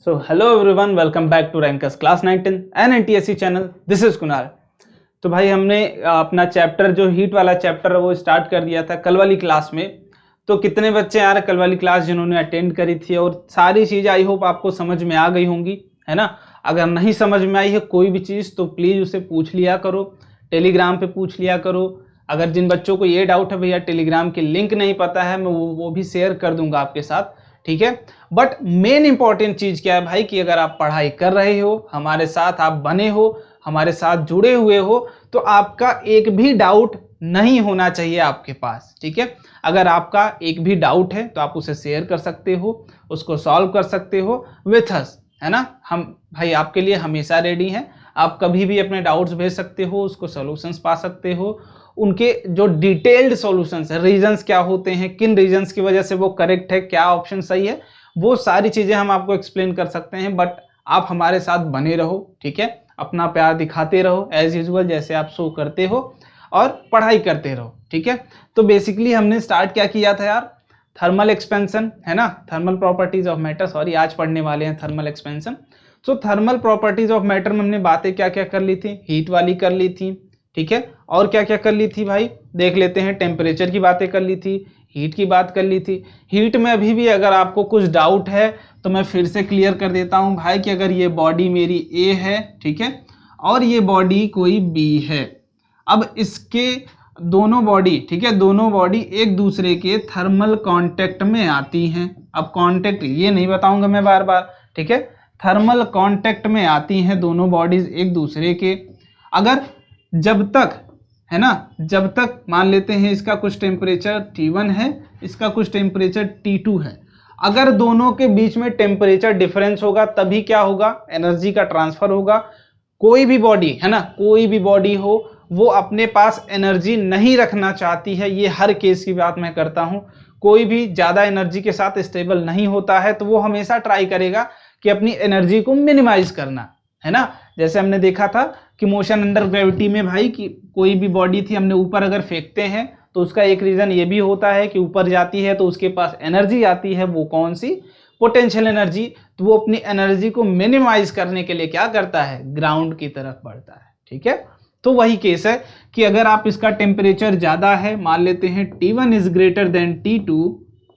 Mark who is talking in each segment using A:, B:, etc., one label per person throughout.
A: So hello everyone, welcome back to Rankers Class 19 and NTSC channel. This is Kunal. तो भाई हमने अपना chapter जो हीट वाला चैप्टर है वो स्टार्ट कर दिया था कल वाली क्लास में. तो कितने बच्चे यार कल वाली क्लास जिन्होंने अटेंड करी थी और सारी चीज़ आई होप आपको समझ में आ गई होंगी, है ना. अगर नहीं समझ में आई है कोई भी चीज़ तो प्लीज़ उसे पूछ लिया करो, टेलीग्राम पे पूछ लिया करो. अगर जिन बच्चों को ये डाउट है भैया टेलीग्राम की लिंक नहीं पता है, मैं वो भी शेयर कर दूंगा आपके साथ, ठीक है. बट मेन इंपॉर्टेंट चीज क्या है भाई कि अगर आप पढ़ाई कर रहे हो, हमारे साथ आप बने हो, हमारे साथ जुड़े हुए हो, तो आपका एक भी डाउट नहीं होना चाहिए आपके पास, ठीक है. अगर आपका एक भी डाउट है तो आप उसे शेयर कर सकते हो, उसको सॉल्व कर सकते हो विथ अस, है ना. हम भाई आपके लिए हमेशा रेडी हैं. आप कभी भी अपने डाउट्स भेज सकते हो, उसको सॉल्यूशंस पा सकते हो. उनके जो डिटेल्ड सॉल्यूशंस है, रीजंस क्या होते हैं, किन रीजंस की वजह से वो करेक्ट है, क्या ऑप्शन सही है, वो सारी चीजें हम आपको एक्सप्लेन कर सकते हैं. बट आप हमारे साथ बने रहो, ठीक है. अपना प्यार दिखाते रहो एज यूजुअल जैसे आप शो करते हो और पढ़ाई करते रहो, ठीक है. तो बेसिकली हमने स्टार्ट क्या किया था यार, थर्मल एक्सपेंशन, है ना. Thermal properties of matter, sorry आज पढ़ने वाले हैं thermal expansion. So thermal properties of matter में हमने बातें क्या क्या कर ली थी, हीट वाली कर ली थी, ठीक है. और क्या क्या कर ली थी भाई देख लेते हैं. टेम्परेचर की बातें कर ली थी, हीट की बात कर ली थी. हीट में अभी भी अगर आपको कुछ डाउट है तो मैं फिर से क्लियर कर देता हूं भाई कि अगर ये बॉडी मेरी ए है, ठीक है, और ये बॉडी कोई बी है, अब इसके दोनों बॉडी, ठीक है, दोनों बॉडी एक दूसरे के थर्मल कांटेक्ट में आती हैं. अब कांटेक्ट ये नहीं बताऊंगा मैं बार बार, ठीक है. थर्मल कांटेक्ट में आती हैं दोनों बॉडीज एक दूसरे के. अगर जब तक, है ना, जब तक मान लेते हैं इसका कुछ टेम्परेचर T1 है, इसका कुछ टेम्परेचर T2 है, अगर दोनों के बीच में टेम्परेचर डिफरेंस होगा तभी क्या होगा, एनर्जी का ट्रांसफर होगा. कोई भी बॉडी, है ना, कोई भी बॉडी हो वो अपने पास एनर्जी नहीं रखना चाहती है. ये हर केस की बात मैं करता हूं. कोई भी ज्यादा एनर्जी के साथ स्टेबल नहीं होता है तो वो हमेशा ट्राई करेगा कि अपनी एनर्जी को मिनिमाइज करना, है ना. जैसे हमने देखा था कि मोशन अंडर ग्रेविटी में भाई कि कोई भी बॉडी थी हमने ऊपर अगर फेंकते हैं तो उसका एक रीजन ये भी होता है कि ऊपर जाती है तो उसके पास एनर्जी आती है, वो कौन सी, पोटेंशियल एनर्जी. तो वो अपनी एनर्जी को मिनिमाइज करने के लिए क्या करता है, ग्राउंड की तरफ बढ़ता है, ठीक है. तो वही केस है कि अगर आप इसका टेम्परेचर ज्यादा है, मान लेते हैं T1 is greater than T2,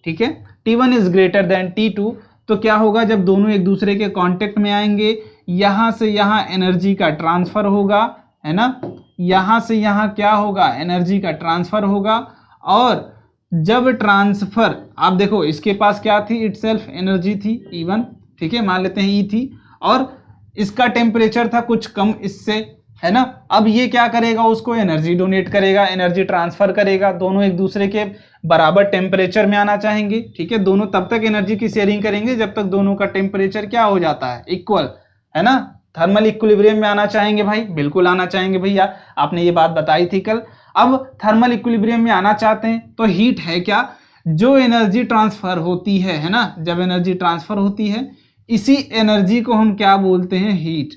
A: ठीक है, T1 is greater than T2, तो क्या होगा जब दोनों एक दूसरे के कांटेक्ट में आएंगे, यहां से यहां एनर्जी का ट्रांसफर होगा, है ना. यहां से यहां क्या होगा, एनर्जी का ट्रांसफर होगा. और जब ट्रांसफर, आप देखो इसके पास क्या थी, इटसेल्फ एनर्जी थी E1, ठीक है, मान लेते हैं E थी, और इसका टेम्परेचर था कुछ कम इससे, है ना. अब ये क्या करेगा, उसको एनर्जी डोनेट करेगा, एनर्जी ट्रांसफर करेगा. दोनों एक दूसरे के बराबर टेम्परेचर में आना चाहेंगे, ठीक है. दोनों तब तक एनर्जी की शेयरिंग करेंगे जब तक दोनों का टेम्परेचर क्या हो जाता है, इक्वल, है ना. थर्मल इक्विलिब्रियम में आना चाहेंगे भाई, बिल्कुल आना चाहेंगे भैया, आपने ये बात बताई थी कल. अब थर्मल इक्विलिब्रियम में आना चाहते हैं तो हीट है क्या, जो एनर्जी ट्रांसफर होती है ना, जब एनर्जी ट्रांसफर होती है इसी एनर्जी को हम क्या बोलते हैं, हीट,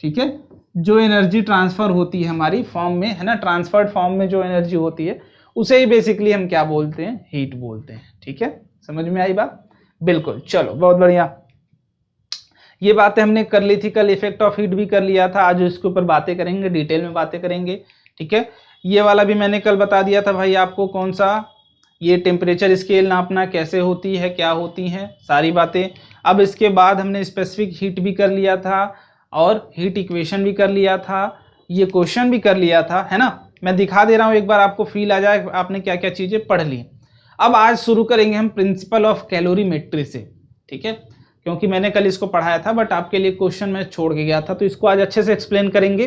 A: ठीक है. जो एनर्जी ट्रांसफर होती है हमारी फॉर्म में, है ना, ट्रांसफर्ड फॉर्म में जो एनर्जी होती है उसे ही बेसिकली हम क्या बोलते हैं, हीट बोलते हैं, ठीक है. समझ में आई बात, बिल्कुल. चलो बहुत बढ़िया, ये बातें हमने कर ली थी कल. इफेक्ट ऑफ हीट भी कर लिया था, आज इसके ऊपर बातें करेंगे, डिटेल में बातें करेंगे, ठीक है. ये वाला भी मैंने कल बता दिया था भाई आपको, कौन सा, ये टेम्परेचर स्केल नापना कैसे होती है, क्या होती है, सारी बातें. अब इसके बाद हमने स्पेसिफिक हीट भी कर लिया था और हीट इक्वेशन भी कर लिया था, ये क्वेश्चन भी कर लिया था, है ना. मैं दिखा दे रहा हूँ एक बार, आपको फील आ जाए आपने क्या क्या चीजें पढ़ ली. अब आज शुरू करेंगे हम प्रिंसिपल ऑफ कैलोरीमेट्री से, ठीक है, क्योंकि मैंने कल इसको पढ़ाया था बट आपके लिए क्वेश्चन मैं छोड़ के गया था, तो इसको आज अच्छे से एक्सप्लेन करेंगे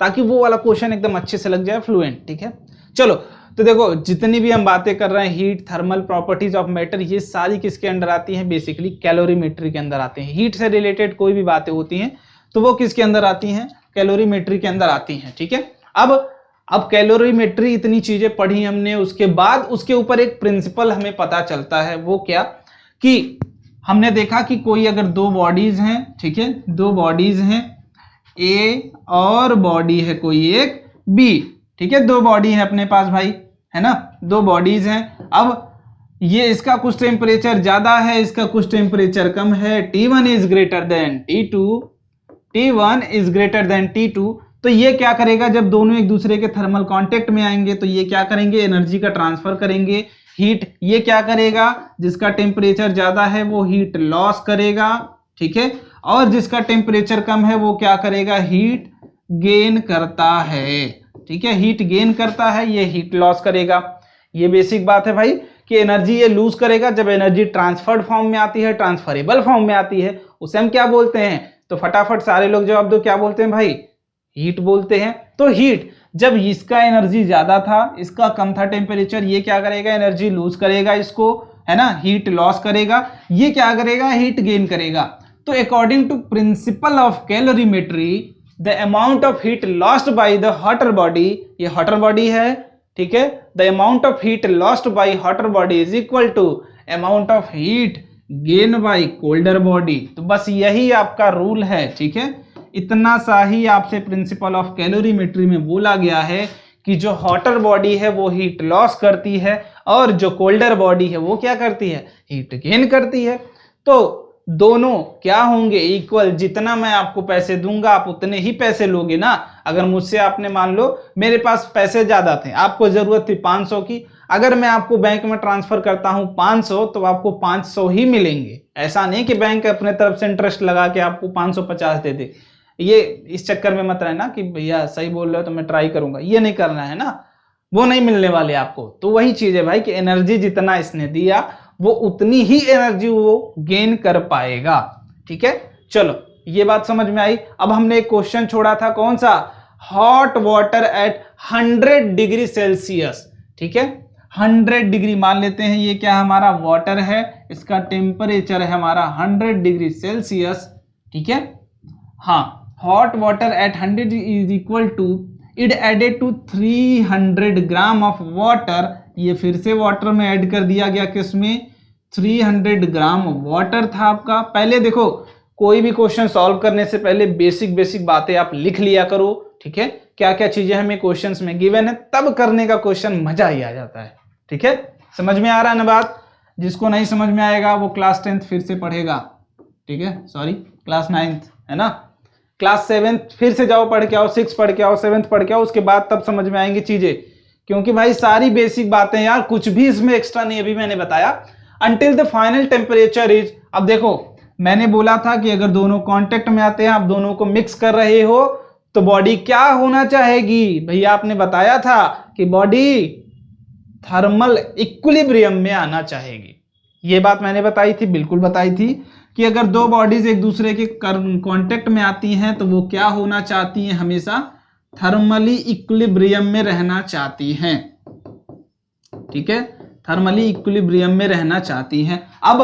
A: ताकि वो वाला क्वेश्चन एकदम अच्छे से लग जाए, फ्लुएंट, ठीक है. चलो तो देखो जितनी भी हम बातें कर रहे हैं, heat, thermal properties of matter, ये सारी किसके अंडर आती हैं, बेसिकली कैलोरीमेट्री के अंदर आते हैं. हीट से रिलेटेड कोई भी बातें होती हैं तो वो किसके अंदर आती हैं, कैलोरीमेट्री के अंदर आती हैं, ठीक है. अब कैलोरीमेट्री इतनी चीजें पढ़ी हमने, उसके बाद उसके ऊपर एक प्रिंसिपल हमें पता चलता है, वो क्या, कि हमने देखा कि कोई अगर दो बॉडीज हैं, ठीक है, दो बॉडीज हैं, ए और बॉडी है कोई एक बी, ठीक है, दो बॉडी है अपने पास भाई, है ना, दो बॉडीज हैं. अब ये इसका कुछ टेम्परेचर ज्यादा है, इसका कुछ टेम्परेचर कम है, T1 is greater than T2, T1 is greater than T2। तो ये क्या करेगा, जब दोनों एक दूसरे के थर्मल कांटेक्ट में आएंगे तो ये क्या करेंगे, एनर्जी का ट्रांसफर करेंगे, हीट। ये क्या करेगा, जिसका टेम्परेचर ज्यादा है वो हीट लॉस करेगा, ठीक है, और जिसका टेम्परेचर कम है वो क्या करेगा, हीट गेन करता है, ठीक है, हीट गेन करता है, ये हीट लॉस करेगा। ये बेसिक बात है भाई कि एनर्जी ये लूज करेगा जब एनर्जी ट्रांसफर्ड फॉर्म में आती है, ट्रांसफरेबल फॉर्म में आती है, उसे हम क्या बोलते हैं। तो फटाफट सारे लोग जवाब दो, क्या बोलते हैं भाई, हीट बोलते हैं। तो हीट, जब इसका एनर्जी ज्यादा था, इसका कम था टेम्परेचर, ये क्या करेगा, एनर्जी लूज करेगा इसको, है ना, हीट लॉस करेगा। ये क्या करेगा, हीट गेन करेगा। तो according to principle of calorimetry, the amount of heat lost by the hotter body, ये हॉटर बॉडी है, ठीक है, the amount of heat lost by hotter body is equal to amount of heat gain by colder body. तो बस यही आपका rule है, ठीक है, इतना सा ही आपसे प्रिंसिपल ऑफ कैलोरीमेट्री में बोला गया है कि जो हॉटर बॉडी है वो हीट लॉस करती है और जो कोल्डर बॉडी है वो क्या करती है, हीट गेन करती है। तो दोनों क्या होंगे, इक्वल। जितना मैं आपको पैसे दूंगा आप उतने ही पैसे लोगे ना। अगर मुझसे आपने, मान लो मेरे पास पैसे ज्यादा थे, आपको जरूरत थी 500 की, अगर मैं आपको बैंक में ट्रांसफर करता हूं 500 तो आपको 500 ही मिलेंगे। ऐसा नहीं कि बैंक अपने तरफ से इंटरेस्ट लगा के आपको 550 दे दे। ये इस चक्कर में मत रहना कि भैया सही बोल रहे हो तो मैं ट्राई करूंगा, ये नहीं करना है ना, वो नहीं मिलने वाले आपको। तो वही चीज है भाई कि एनर्जी जितना इसने दिया वो उतनी ही एनर्जी वो गेन कर पाएगा, ठीक है। चलो ये बात समझ में आई। अब हमने एक क्वेश्चन छोड़ा था, कौन सा, hot water at 100 degree Celsius, ठीक है, 100 डिग्री मान लेते हैं, ये क्या हमारा वाटर है, इसका टेम्परेचर है हमारा 100 डिग्री सेल्सियस, ठीक है। हाँ, hot water at 100 is equal to, it added to 300 gram of water, ये फिर से वाटर में ऐड कर दिया गया, किसमें, 300 ग्राम वाटर था आपका। पहले देखो, कोई भी क्वेश्चन सॉल्व करने से पहले बेसिक बातें आप लिख लिया करो, ठीक है, क्या क्या चीजें हमें क्वेश्चंस में गिवन है, तब करने का क्वेश्चन मजा ही आ जाता है, ठीक है। समझ में आ रहा है ना बात। जिसको नहीं समझ में आएगा वो क्लास 10th फिर से पढ़ेगा, ठीक है, सॉरी क्लास 9th है ना, क्लास 7th फिर से जाओ, पढ़ के आओ, 6 पढ़ के आओ, 7th पढ़ के आओ, उसके बाद तब समझ में आएंगी चीजें। क्योंकि भाई सारी बेसिक बातें यार, कुछ भी इसमें एक्स्ट्रा नहीं अभी मैंने बताया। Until the final temperature is, अब देखो मैंने बोला था कि अगर दोनों कांटेक्ट में आते हैं, आप दोनों को मिक्स कर रहे हो तो बॉडी क्या होना चाहेगी, भैया आपने बताया था कि बॉडी थर्मल इक्विलिब्रियम में आना चाहेगी। ये बात मैंने बताई थी, बिल्कुल बताई थी कि अगर दो बॉडीज एक दूसरे के कांटेक्ट में आती हैं तो वो क्या होना चाहती हैं, हमेशा थर्मली इक्विलिब्रियम में रहना चाहती हैं, ठीक है, थर्मली इक्विलिब्रियम में रहना चाहती हैं। अब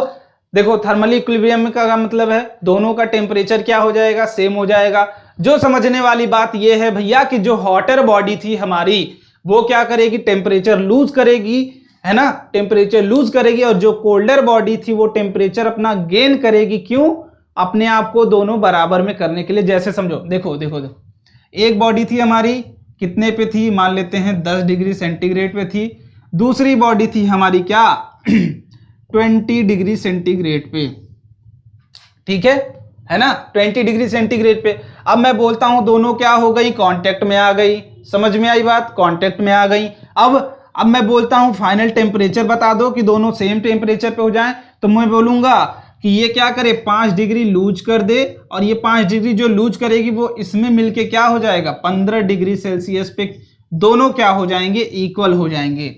A: देखो थर्मली इक्विलिब्रियम का मतलब है दोनों का टेम्परेचर क्या हो जाएगा, सेम हो जाएगा। जो समझने वाली बात यह है भैया कि जो हॉटर बॉडी थी हमारी वो क्या करेगी, टेम्परेचर लूज करेगी, है ना, टेम्परेचर लूज करेगी, और जो कोल्डर बॉडी थी वो टेम्परेचर अपना गेन करेगी। क्यों, अपने आप को दोनों बराबर में करने के लिए। जैसे समझो, देखो देखो देखो, एक बॉडी थी हमारी कितने पे थी, मान लेते हैं 10 डिग्री सेंटीग्रेड पे थी, दूसरी बॉडी थी हमारी क्या 20 डिग्री सेंटीग्रेड पे, ठीक है ना, 20 डिग्री सेंटीग्रेड पे। अब मैं बोलता हूं दोनों क्या हो गई, कांटेक्ट में आ गई, समझ में आई बात, कांटेक्ट में आ गई। अब मैं बोलता हूं फाइनल टेम्परेचर बता दो कि दोनों सेम टेम्परेचर पे हो जाएं, तो मैं बोलूंगा कि ये क्या करे, 5 डिग्री लूज कर दे, और ये 5 डिग्री जो लूज करेगी वो इसमें मिलके क्या हो जाएगा 15 डिग्री सेल्सियस पे, दोनों क्या हो जाएंगे, इक्वल हो जाएंगे।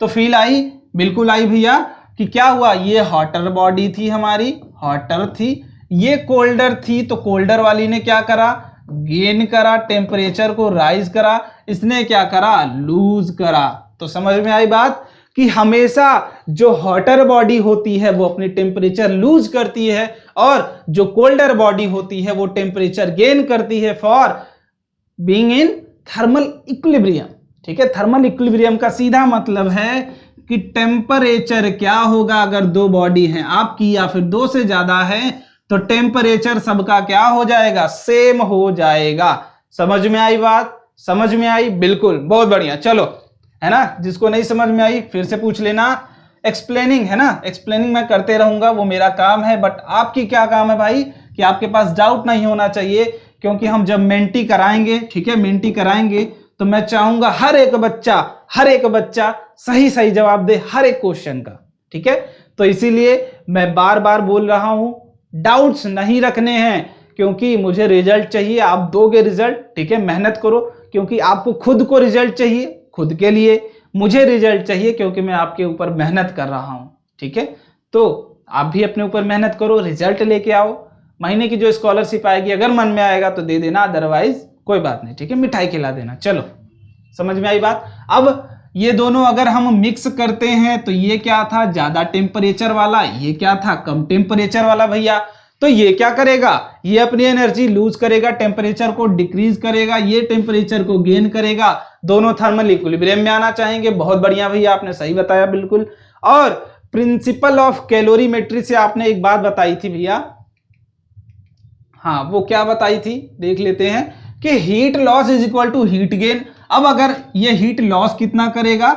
A: तो फील आई, बिल्कुल आई भैया, कि क्या हुआ, ये हॉटर बॉडी थी हमारी, हॉटर थी, ये कोल्डर थी, तो कोल्डर वाली ने क्या करा, गेन करा, टेम्परेचर को राइज करा, इसने क्या करा, लूज करा। तो समझ में आई बात कि हमेशा जो हॉटर बॉडी होती है वो अपनी टेम्परेचर लूज करती है, और जो कोल्डर बॉडी होती है वो टेम्परेचर गेन करती है for being in thermal equilibrium, ठीक है। थर्मल इक्विलिब्रियम का सीधा मतलब है कि टेम्परेचर क्या होगा, अगर दो बॉडी हैं आपकी या फिर दो से ज्यादा है तो टेम्परेचर सबका क्या हो जाएगा, सेम हो जाएगा। समझ में आई बात, समझ में आई, बिल्कुल, बहुत बढ़िया। चलो, है ना, जिसको नहीं समझ में आई फिर से पूछ लेना। एक्सप्लेनिंग है ना, एक्सप्लेनिंग मैं करते रहूंगा, वो मेरा काम है। बट आपकी क्या काम है भाई कि आपके पास डाउट नहीं होना चाहिए, क्योंकि हम जब मेंटी कराएंगे, ठीक है, मेंटी कराएंगे तो मैं चाहूंगा हर एक बच्चा सही सही जवाब दे हर एक क्वेश्चन का, ठीक है। तो इसीलिए मैं बार बार बोल रहा हूं, डाउट्स नहीं रखने हैं, क्योंकि मुझे रिजल्ट चाहिए, आप दोगे रिजल्ट, ठीक है। मेहनत करो, क्योंकि आपको खुद को रिजल्ट चाहिए, खुद के लिए, मुझे रिजल्ट चाहिए क्योंकि मैं आपके ऊपर मेहनत कर रहा हूं, ठीक है। तो आप भी अपने ऊपर मेहनत करो, रिजल्ट लेके आओ। महीने की जो स्कॉलरशिप आएगी अगर मन में आएगा तो दे देना, अदरवाइज कोई बात नहीं, ठीक है, मिठाई खिला देना। चलो, समझ में आई बात। अब ये दोनों अगर हम मिक्स करते हैं तो ये क्या था, ज्यादा टेम्परेचर वाला, ये क्या था, कम टेम्परेचर वाला भैया। तो ये क्या करेगा, ये अपनी एनर्जी लूज करेगा, टेम्परेचर को डिक्रीज करेगा, ये टेम्परेचर को गेन करेगा, दोनों थर्मल इक्विलिब्रियम में आना चाहेंगे। बहुत बढ़िया भैया, आपने सही बताया बिल्कुल। और प्रिंसिपल ऑफ कैलोरीमेट्री से आपने एक बात बताई थी भैया, हाँ वो क्या बताई थी, देख लेते हैं कि heat loss is equal to heat gain. अब अगर ये हीट लॉस कितना करेगा,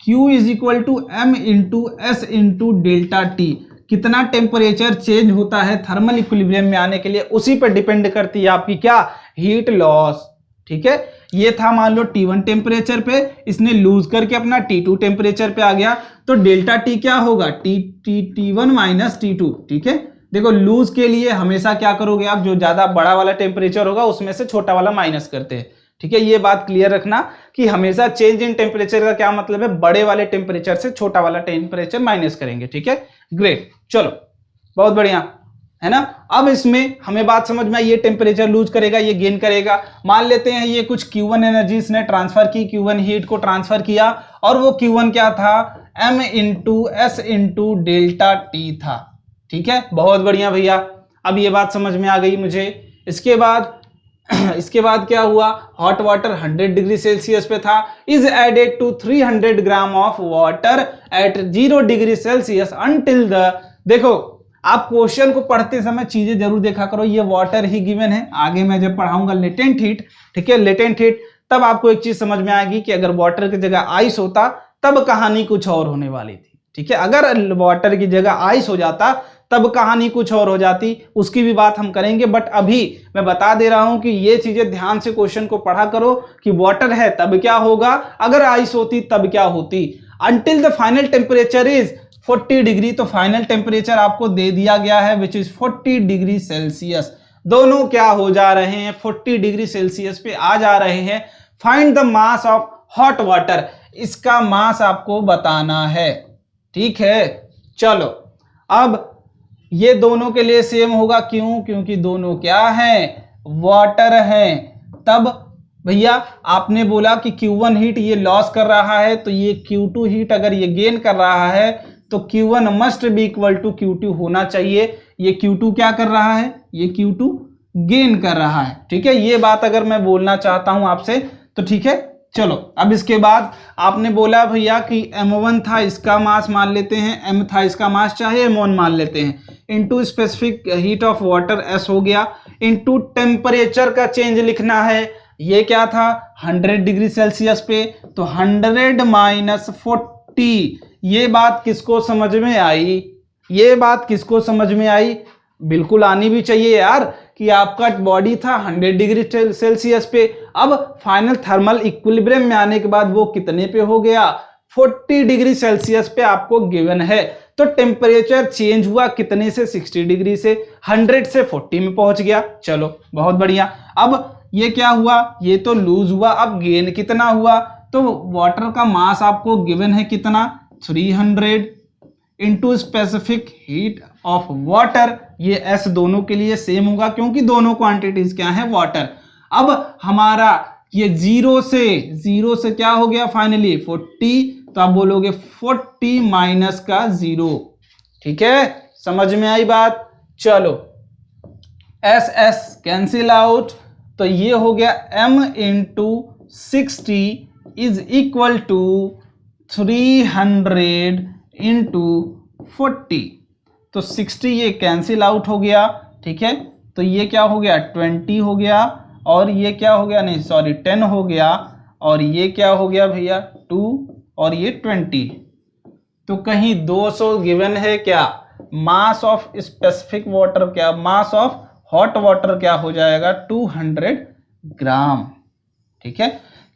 A: Q is equal to M into S into delta T, कितना टेम्परेचर चेंज होता है थर्मल इक्विलिब्रियम में आने के लिए, उसी पर डिपेंड करती है आपकी क्या, हीट लॉस, ठीक है। ये था मान लो T1 टेम्परेचर पे, इसने लूज करके अपना T2 टेम्परेचर पे आ गया, तो डेल्टा टी क्या होगा, T1 माइनस T2, ठीक है। देखो लूज के लिए हमेशा क्या करोगे आप, जो ज्यादा बड़ा वाला टेम्परेचर होगा उसमें से छोटा वाला माइनस करते हैं, ठीक है। ये बात क्लियर रखना कि हमेशा चेंज इन टेम्परेचर का क्या मतलब है, बड़े वाले टेम्परेचर से छोटा वाला टेम्परेचर माइनस करेंगे, ठीक है। ग्रेट, चलो बहुत बढ़िया है ना। अब इसमें हमें बात समझ में आई, ये टेम्परेचर लूज करेगा, ये गेन करेगा। मान लेते हैं ये कुछ Q1 एनर्जी इसने ट्रांसफर की, Q1 हीट को ट्रांसफर किया, और वो Q1 क्या था, M into S into delta T था, ठीक है। बहुत बढ़िया भैया, अब ये बात समझ में आ गई मुझे। इसके बाद क्या हुआ, हॉट वाटर 100 डिग्री सेल्सियस पे था, is added to 300 gram of water at 0 degree Celsius until the, देखो आप क्वेश्चन को पढ़ते समय चीजें जरूर देखा करो, ये वाटर ही गिवन है, आगे मैं जब पढ़ाऊंगा लेटेंट हीट, ठीक है, लेटेंट हीट, तब आपको एक चीज समझ में आएगी कि अगर वाटर की जगह आइस होता तब कहानी कुछ और होने वाली थी, ठीक है। अगर वाटर की जगह आइस हो जाता तब कहानी कुछ और हो जाती, उसकी भी बात हम करेंगे। बट अभी मैं बता दे रहा हूं कि ये चीजें ध्यान से क्वेश्चन को पढ़ा करो कि वाटर है तब क्या होगा, अगर आइस होती तब क्या होती। Until the final temperature is 40 degree, तो फाइनल टेम्परेचर आपको दे दिया गया है विच इज 40 डिग्री सेल्सियस। दोनों क्या हो जा रहे हैं, 40 डिग्री सेल्सियस पे आ जा रहे हैं। Find the mass of hot water, इसका मास आपको बताना है, ठीक है। चलो अब ये दोनों के लिए सेम होगा, क्यों, क्योंकि दोनों क्या हैं, वाटर हैं। तब भैया आपने बोला कि Q1 हीट ये लॉस कर रहा है, तो ये Q2 हीट अगर ये गेन कर रहा है तो Q1 must be equal to Q2 होना चाहिए। ये Q2 क्या कर रहा है, ये Q2 गेन कर रहा है, ठीक है। ये बात अगर मैं बोलना चाहता हूं आपसे तो ठीक है। चलो अब इसके बाद आपने बोला भैया कि M1 था, इसका मास मान लेते हैं, M था इसका मास, चाहे M1 मान लेते हैं, into specific heat of water S हो गया, इनटू टेम्परेचर का चेंज लिखना है। ये क्या था 100 डिग्री सेल्सियस पे, तो 100 माइनस 40। ये बात किसको समझ में आई, ये बात किसको समझ में आई, बिल्कुल आनी भी चाहिए यार, कि आपका बॉडी था 100 डिग्री सेल्सियस पे, अब फाइनल थर्मल इक्विलिब्रियम में आने के बाद वो कितने पे हो गया, 40 डिग्री सेल्सियस पे आपको गिवन है। तो टेम्परेचर चेंज हुआ कितने से, 60 डिग्री से, 100 से 40 में पहुंच गया। चलो बहुत बढ़िया। अब ये क्या हुआ, ये तो लूज हुआ, अब गेन कितना हुआ, तो वाटर का मास आपको गिवन है कितना, 300 into specific heat of water, ये S दोनों के लिए सेम होगा क्योंकि दोनों क्वांटिटीज क्या है, वाटर। अब हमारा ये जीरो से क्या हो गया फाइनली 40, तो आप बोलोगे 40 माइनस का 0, ठीक है, समझ में आई बात। चलो S कैंसिल आउट, तो ये हो गया M into 60 is equal to 300 into 40, तो 60 ये कैंसिल आउट हो गया, ठीक है। तो ये क्या हो गया 20 हो गया, और ये क्या हो गया, नहीं सॉरी 10 हो गया, और ये क्या हो गया भैया 2, और ये 20, तो कहीं 200 गिवन है क्या, मास ऑफ स्पेसिफिक वाटर क्या, मास ऑफ हॉट वाटर क्या हो जाएगा 200 ग्राम। ठीक है,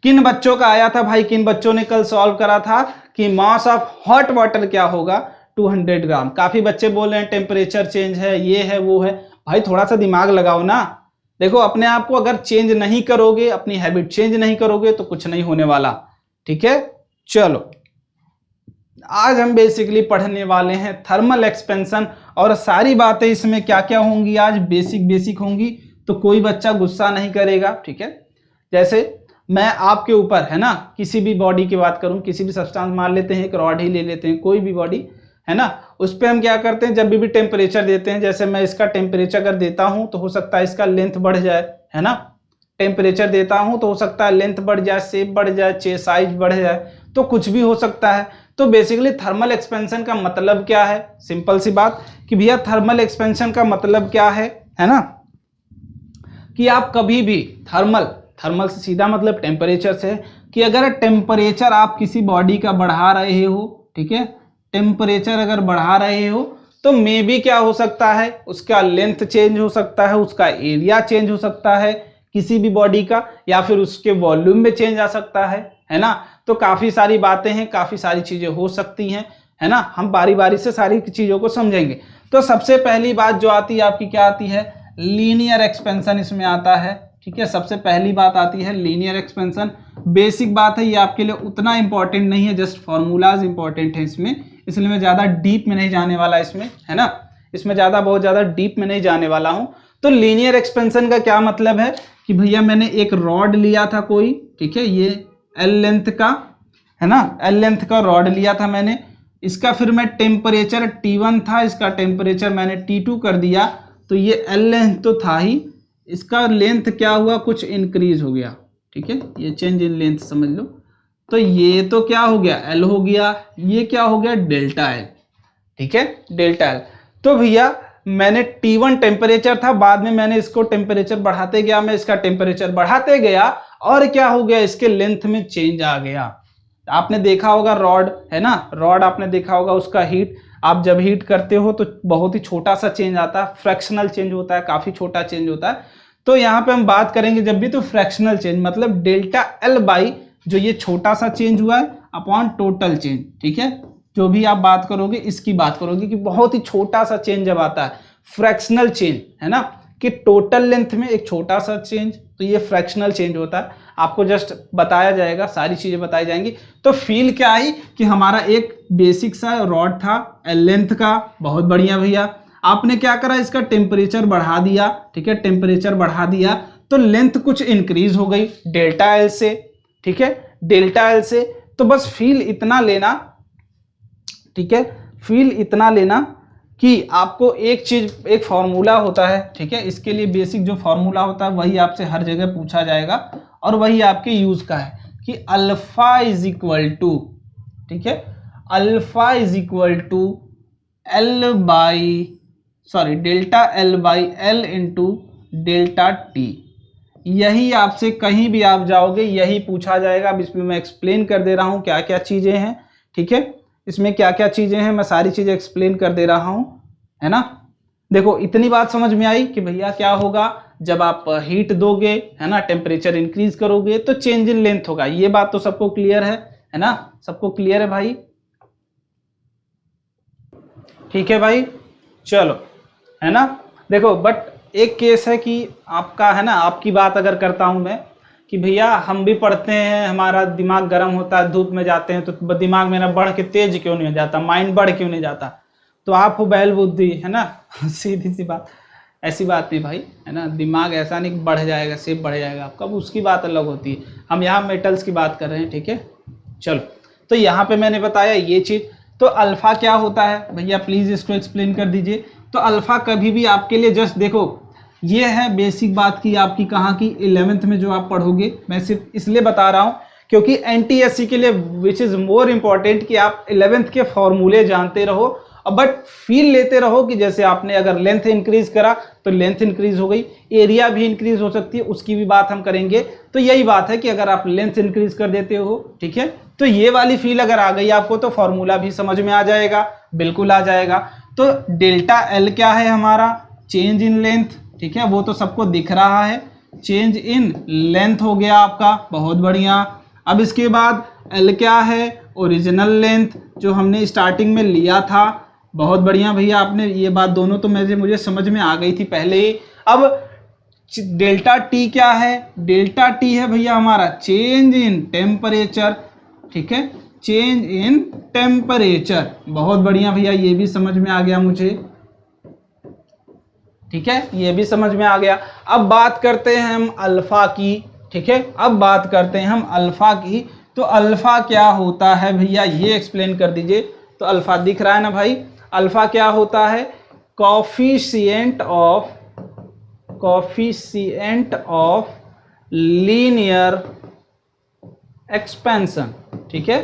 A: किन बच्चों का आया था भाई, किन बच्चों ने कल सॉल्व करा था कि मास ऑफ हॉट वाटर क्या होगा 200 ग्राम। काफी बच्चे बोल रहे हैं टेम्परेचर चेंज है, ये है वो है। भाई थोड़ा सा दिमाग लगाओ ना। देखो अपने आप को अगर चेंज नहीं करोगे, अपनी हैबिट चेंज नहीं करोगे तो कुछ नहीं होने वाला। ठीक है, चलो आज हम बेसिकली पढ़ने वाले हैं थर्मल एक्सपेंशन, और सारी बातें इसमें क्या क्या होंगी आज बेसिक होंगी, तो कोई बच्चा गुस्सा नहीं करेगा। ठीक है, जैसे मैं आपके ऊपर है ना, किसी भी बॉडी की बात करूं, किसी भी सब्सटेंस मान लेते हैं, एक रॉड ही ले लेते हैं, कोई भी बॉडी है ना, उस पर हम क्या करते हैं जब भी टेम्परेचर देते हैं, जैसे मैं इसका टेम्परेचर अगर देता हूं तो हो सकता है इसका लेंथ बढ़ जाए, है ना, टेम्परेचर देता हूं तो हो सकता है लेंथ बढ़ जाए, शेप बढ़ जाए, साइज बढ़ जाए, तो कुछ भी हो सकता है। तो बेसिकली थर्मल एक्सपेंशन का मतलब क्या है, सिंपल सी बात कि भैया थर्मल एक्सपेंशन का मतलब क्या है ना, कि आप कभी भी थर्मल से सीधा मतलब टेम्परेचर से, कि अगर टेम्परेचर आप किसी बॉडी का बढ़ा रहे हो, ठीक है, टेम्परेचर अगर बढ़ा रहे हो तो मे बी क्या हो सकता है, उसका लेंथ चेंज हो सकता है, उसका एरिया चेंज हो सकता है किसी भी बॉडी का, या फिर उसके वॉल्यूम में चेंज आ सकता है ना। तो काफी सारी बातें हैं, काफी सारी चीजें हो सकती हैं, है ना। हम बारी बारी से सारी चीजों को समझेंगे। तो सबसे पहली बात जो आती है आपकी क्या आती है, लीनियर एक्सपेंशन इसमें आता है। ठीक है, सबसे पहली बात आती है लीनियर एक्सपेंशन। बेसिक बात है, ये आपके लिए उतना इंपॉर्टेंट नहीं है, जस्ट फॉर्मूलाज इंपॉर्टेंट है इसमें, इसलिए मैं ज्यादा डीप में नहीं जाने वाला इसमें, है ना, इसमें बहुत ज्यादा डीप में नहीं जाने वाला हूं। तो लीनियर एक्सपेंशन का क्या मतलब है कि भैया मैंने एक रॉड लिया था कोई, ठीक है, ये एल लेंथ का, है ना, एल लेंथ का रॉड लिया था मैंने, इसका फिर मैं टेम्परेचर T1 था, इसका टेम्परेचर मैंने T2 कर दिया, तो ये एल लेंथ तो था ही, इसका लेंथ क्या हुआ, कुछ इंक्रीज हो गया। ठीक है, ये चेंज इन लेंथ समझ लो, तो ये तो क्या हो गया, एल हो गया, ये क्या हो गया, डेल्टा एल। ठीक है, डेल्टा एल। तो भैया मैंने T1 टेम्परेचर था, बाद में मैंने इसको टेम्परेचर बढ़ाते गया, मैं इसका टेम्परेचर बढ़ाते गया, और क्या हो गया, इसके लेंथ में चेंज आ गया। आपने देखा होगा रॉड, है ना, रॉड आपने देखा होगा, उसका हीट आप जब हीट करते हो तो बहुत ही छोटा सा चेंज आता है, फ्रैक्शनल चेंज होता है, काफी छोटा चेंज होता है। तो यहाँ पे हम बात करेंगे जब भी, तो फ्रैक्शनल चेंज मतलब डेल्टा एल बाई जो ये छोटा सा चेंज हुआ है अपॉन टोटल चेंज। ठीक है, जो भी आप बात करोगे इसकी बात करोगे कि बहुत ही छोटा सा चेंज जब आता है, फ्रैक्शनल चेंज, है ना, कि टोटल लेंथ में एक छोटा सा चेंज, तो ये फ्रैक्शनल चेंज होता है। आपको जस्ट बताया जाएगा, सारी चीजें बताई जाएंगी। तो फील क्या आई कि हमारा एक बेसिक सा रॉड था एल लेंथ का, बहुत बढ़िया भैया, आपने क्या करा, इसका टेम्परेचर बढ़ा दिया। ठीक है, टेम्परेचर बढ़ा दिया तो लेंथ कुछ इंक्रीज हो गई डेल्टा एल से। ठीक है, डेल्टा एल से, तो बस फील इतना लेना, ठीक है, फील इतना लेना कि आपको एक चीज, एक फॉर्मूला होता है, ठीक है, इसके लिए बेसिक जो फॉर्मूला होता है वही आपसे हर जगह पूछा जाएगा और वही आपके यूज का है कि अल्फा इज इक्वल टू, ठीक है, alpha is equal to L by delta L by L into delta T. यही आपसे कहीं भी आप जाओगे यही पूछा जाएगा। अब इसमें मैं एक्सप्लेन कर दे रहा हूं क्या क्या चीजें हैं। ठीक है, इसमें क्या क्या चीजें हैं मैं सारी चीजें एक्सप्लेन कर दे रहा हूं, है ना। देखो इतनी बात समझ में आई कि भैया क्या होगा जब आप हीट दोगे, है ना, टेम्परेचर इंक्रीज करोगे तो चेंज इन लेंथ होगा। ये बात तो सबको क्लियर है ना, सबको क्लियर है भाई। ठीक है भाई, चलो, है ना। देखो बट एक केस है कि आपका, है ना, आपकी बात अगर करता हूं मैं कि भैया हम भी पढ़ते हैं, हमारा दिमाग गर्म होता है, धूप में जाते हैं तो दिमाग मेरा बढ़ के तेज क्यों नहीं हो जाता, माइंड बढ़ क्यों नहीं जाता। तो आप हो बैल बुद्धि, है ना सीधी सी बात, ऐसी बात नहीं भाई, है ना। दिमाग ऐसा नहीं बढ़ जाएगा, सेप बढ़ जाएगा आपका, उसकी बात अलग होती है। हम यहाँ मेटल्स की बात कर रहे हैं। ठीक है, चलो, तो यहाँ पे मैंने बताया ये चीज़। तो अल्फा क्या होता है भैया, प्लीज़ इसको एक्सप्लेन कर दीजिए। तो अल्फा कभी भी आपके लिए जस्ट देखो, ये है बेसिक बात की आपकी कहाँ की, 11th में जो आप पढ़ोगे। मैं सिर्फ इसलिए बता रहा हूँ क्योंकि NTSC के लिए विच इज़ मोर इम्पॉर्टेंट कि आप 11th के फॉर्मूले जानते रहो बट फील लेते रहो कि जैसे आपने अगर लेंथ इंक्रीज करा तो लेंथ इंक्रीज हो गई, एरिया भी इंक्रीज हो सकती है, उसकी भी बात हम करेंगे। तो यही बात है कि अगर आप लेंथ इंक्रीज कर देते हो, ठीक है, तो ये वाली फील अगर आ गई आपको तो फॉर्मूला भी समझ में आ जाएगा, बिल्कुल आ जाएगा। तो डेल्टा एल क्या है हमारा, चेंज इन लेंथ, ठीक है, वो तो सबको दिख रहा है, चेंज इन लेंथ हो गया आपका, बहुत बढ़िया। अब इसके बाद एल क्या है, ओरिजिनल लेंथ जो हमने स्टार्टिंग में लिया था, बहुत बढ़िया भैया, आपने ये बात दोनों तो मुझे समझ में आ गई थी पहले ही। अब डेल्टा टी क्या है, डेल्टा टी है भैया हमारा चेंज इन टेम्परेचर, ठीक है, चेंज इन टेम्परेचर, बहुत बढ़िया भैया, ये भी समझ में आ गया मुझे, ठीक है, ये भी समझ में आ गया। अब बात करते हैं हम अल्फा की, ठीक है, अब बात करते हैं हम अल्फा की। तो अल्फा क्या होता है भैया, ये एक्सप्लेन कर दीजिए। तो अल्फा दिख रहा है ना भाई, अल्फा क्या होता है, कोफिशिएंट ऑफ लीनियर एक्सपेंशन, ठीक है,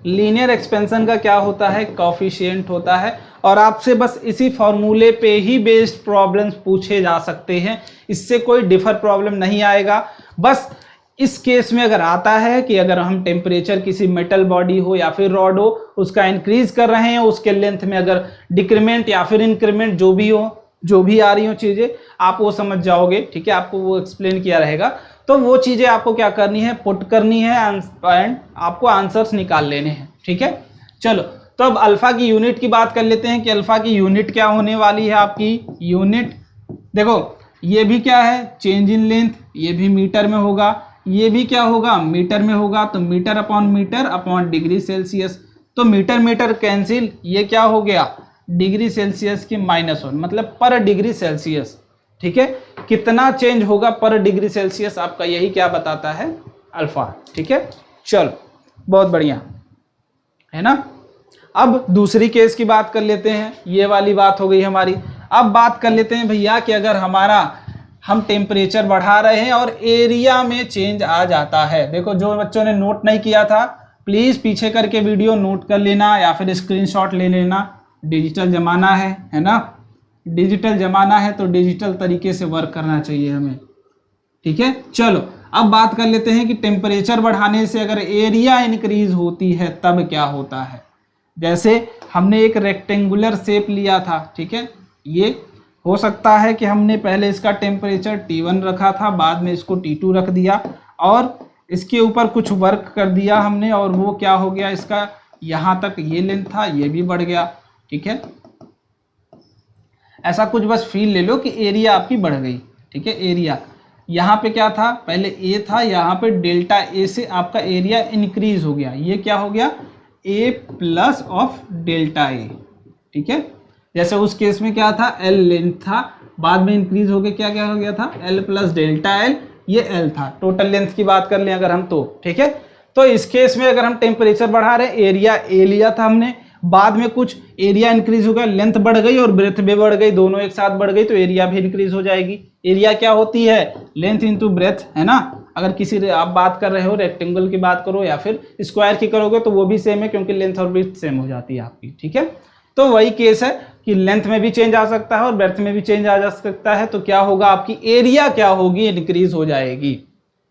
A: लीनियर एक्सपेंशन का क्या होता है, कोफिशिएंट होता है। और आपसे बस इसी फॉर्मूले पे ही बेस्ड प्रॉब्लम्स पूछे जा सकते हैं, इससे कोई डिफर प्रॉब्लम नहीं आएगा। बस इस केस में अगर आता है कि अगर हम टेम्परेचर किसी मेटल बॉडी हो या फिर रॉड हो उसका इंक्रीज कर रहे हैं, उसके लेंथ में अगर डिक्रीमेंट या फिर इंक्रीमेंट जो भी हो, जो भी आ रही हो चीजें आप वो समझ जाओगे, ठीक है, आपको वो एक्सप्लेन किया रहेगा। तो वो चीजें आपको क्या करनी है, पुट करनी है एंड आपको आंसर्स निकाल लेने हैं, ठीक है। चलो तो अब अल्फा की यूनिट की बात कर लेते हैं कि अल्फा की यूनिट क्या होने वाली है, आपकी यूनिट देखो, ये भी क्या है, चेंज इन लेंथ, ये भी मीटर में होगा, ये भी क्या होगा, मीटर में होगा। तो मीटर अपॉन डिग्री सेल्सियस, तो मीटर मीटर कैंसिल, ये क्या हो गया, डिग्री सेल्सियस की -1, मतलब पर डिग्री सेल्सियस, ठीक है, कितना चेंज होगा पर डिग्री सेल्सियस, आपका यही क्या बताता है, अल्फा, ठीक है। चलो बहुत बढ़िया है ना। अब दूसरी केस की बात कर लेते हैं, ये वाली बात हो गई हमारी। अब बात कर लेते हैं भैया कि अगर हम टेम्परेचर बढ़ा रहे हैं और एरिया में चेंज आ जाता है। देखो जो बच्चों ने नोट नहीं किया था प्लीज पीछे करके वीडियो नोट कर लेना या फिर स्क्रीनशॉट ले लेना, डिजिटल जमाना है ना, डिजिटल जमाना है तो डिजिटल तरीके से वर्क करना चाहिए हमें, ठीक है। चलो अब बात कर लेते हैं कि टेम्परेचर बढ़ाने से अगर एरिया इंक्रीज होती है तब क्या होता है। जैसे हमने एक रेक्टेंगुलर शेप लिया था, ठीक है, ये हो सकता है कि हमने पहले इसका टेम्परेचर T1 रखा था, बाद में इसको T2 रख दिया और इसके ऊपर कुछ वर्क कर दिया हमने और वो क्या हो गया, इसका यहाँ तक ये लेंथ था, ये भी बढ़ गया, ठीक है। ऐसा कुछ बस फील ले लो कि एरिया आपकी बढ़ गई, ठीक है। एरिया यहाँ पे क्या था, पहले A था, यहाँ पे डेल्टा A से आपका एरिया इंक्रीज हो गया, ये क्या हो गया, A plus of delta A, ठीक है। जैसे उस केस में क्या था, L लेंथ था, बाद में इंक्रीज हो गया, क्या हो गया था, L प्लस डेल्टा L, ये L था। टोटल लेंथ की बात कर लें अगर हम तो, ठीक है। तो इस केस में अगर हम टेम्परेचर बढ़ा रहे हैं, एरिया A लिया था हमने, बाद में कुछ एरिया इंक्रीज हो गया, लेंथ बढ़ गई और ब्रेथ भी बढ़ गई, दोनों एक साथ बढ़ गई तो एरिया भी इंक्रीज हो जाएगी। एरिया क्या होती है, लेंथ इंटू ब्रेथ, है ना। अगर किसी आप बात कर रहे हो रेक्टेंगल की बात करो या फिर स्क्वायर की करोगे तो वो भी सेम है क्योंकि लेंथ और ब्रेथ सेम हो जाती है आपकी, ठीक है। तो वही केस है कि लेंथ में भी चेंज आ सकता है और ब्रेथ में भी चेंज आ जा सकता है, तो क्या होगा, आपकी एरिया क्या होगी, इंक्रीज हो जाएगी,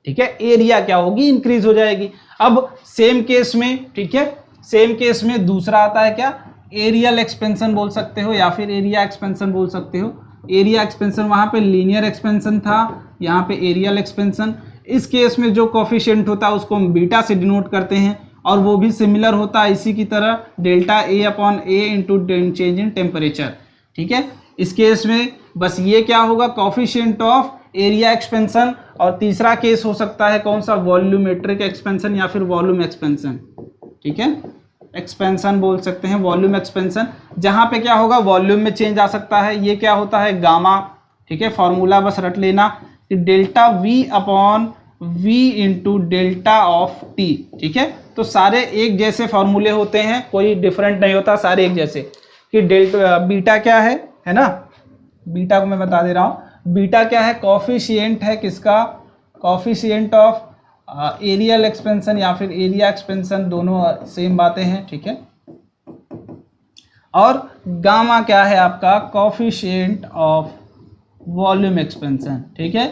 A: ठीक है। एरिया क्या होगी, इंक्रीज हो जाएगी। अब सेम केस में, ठीक है, सेम केस में दूसरा आता है क्या, एरियल एक्सपेंशन बोल सकते हो या फिर एरिया एक्सपेंशन बोल सकते हो। एरिया एक्सपेंशन वहां पे लीनियर एक्सपेंशन था, यहाँ पे एरियल एक्सपेंशन। इस केस में जो कोफिशिएंट होता है उसको हम बीटा से डिनोट करते हैं और वो भी सिमिलर होता है इसी की तरह, delta A upon A into change in temperature, ठीक है। इस केस में बस ये क्या होगा, कोफिशिएंट ऑफ एरिया एक्सपेंशन। और तीसरा केस हो सकता है कौन सा, वॉल्यूमेट्रिक एक्सपेंशन या फिर वॉल्यूम एक्सपेंशन, ठीक है, एक्सपेंशन बोल सकते हैं, वॉल्यूम एक्सपेंशन, जहां पे क्या होगा, वॉल्यूम में चेंज आ सकता है। ये क्या होता है, गामा, ठीक है। फॉर्मूला बस रट लेना कि delta V upon V into delta of T, ठीक है। तो सारे एक जैसे फॉर्मूले होते हैं, कोई डिफरेंट नहीं होता, सारे एक जैसे। कि डेल्टा बीटा क्या है ना, बीटा को मैं बता दे रहा हूँ, बीटा क्या है, कोफिशिएंट है किसका, कोफिशिएंट ऑफ एरियल एक्सपेंशन या फिर एरिया एक्सपेंशन, दोनों सेम बातें हैं, ठीक है। और गामा क्या है आपका, कोफिशिएंट ऑफ वॉल्यूम एक्सपेंशन। ठीक है,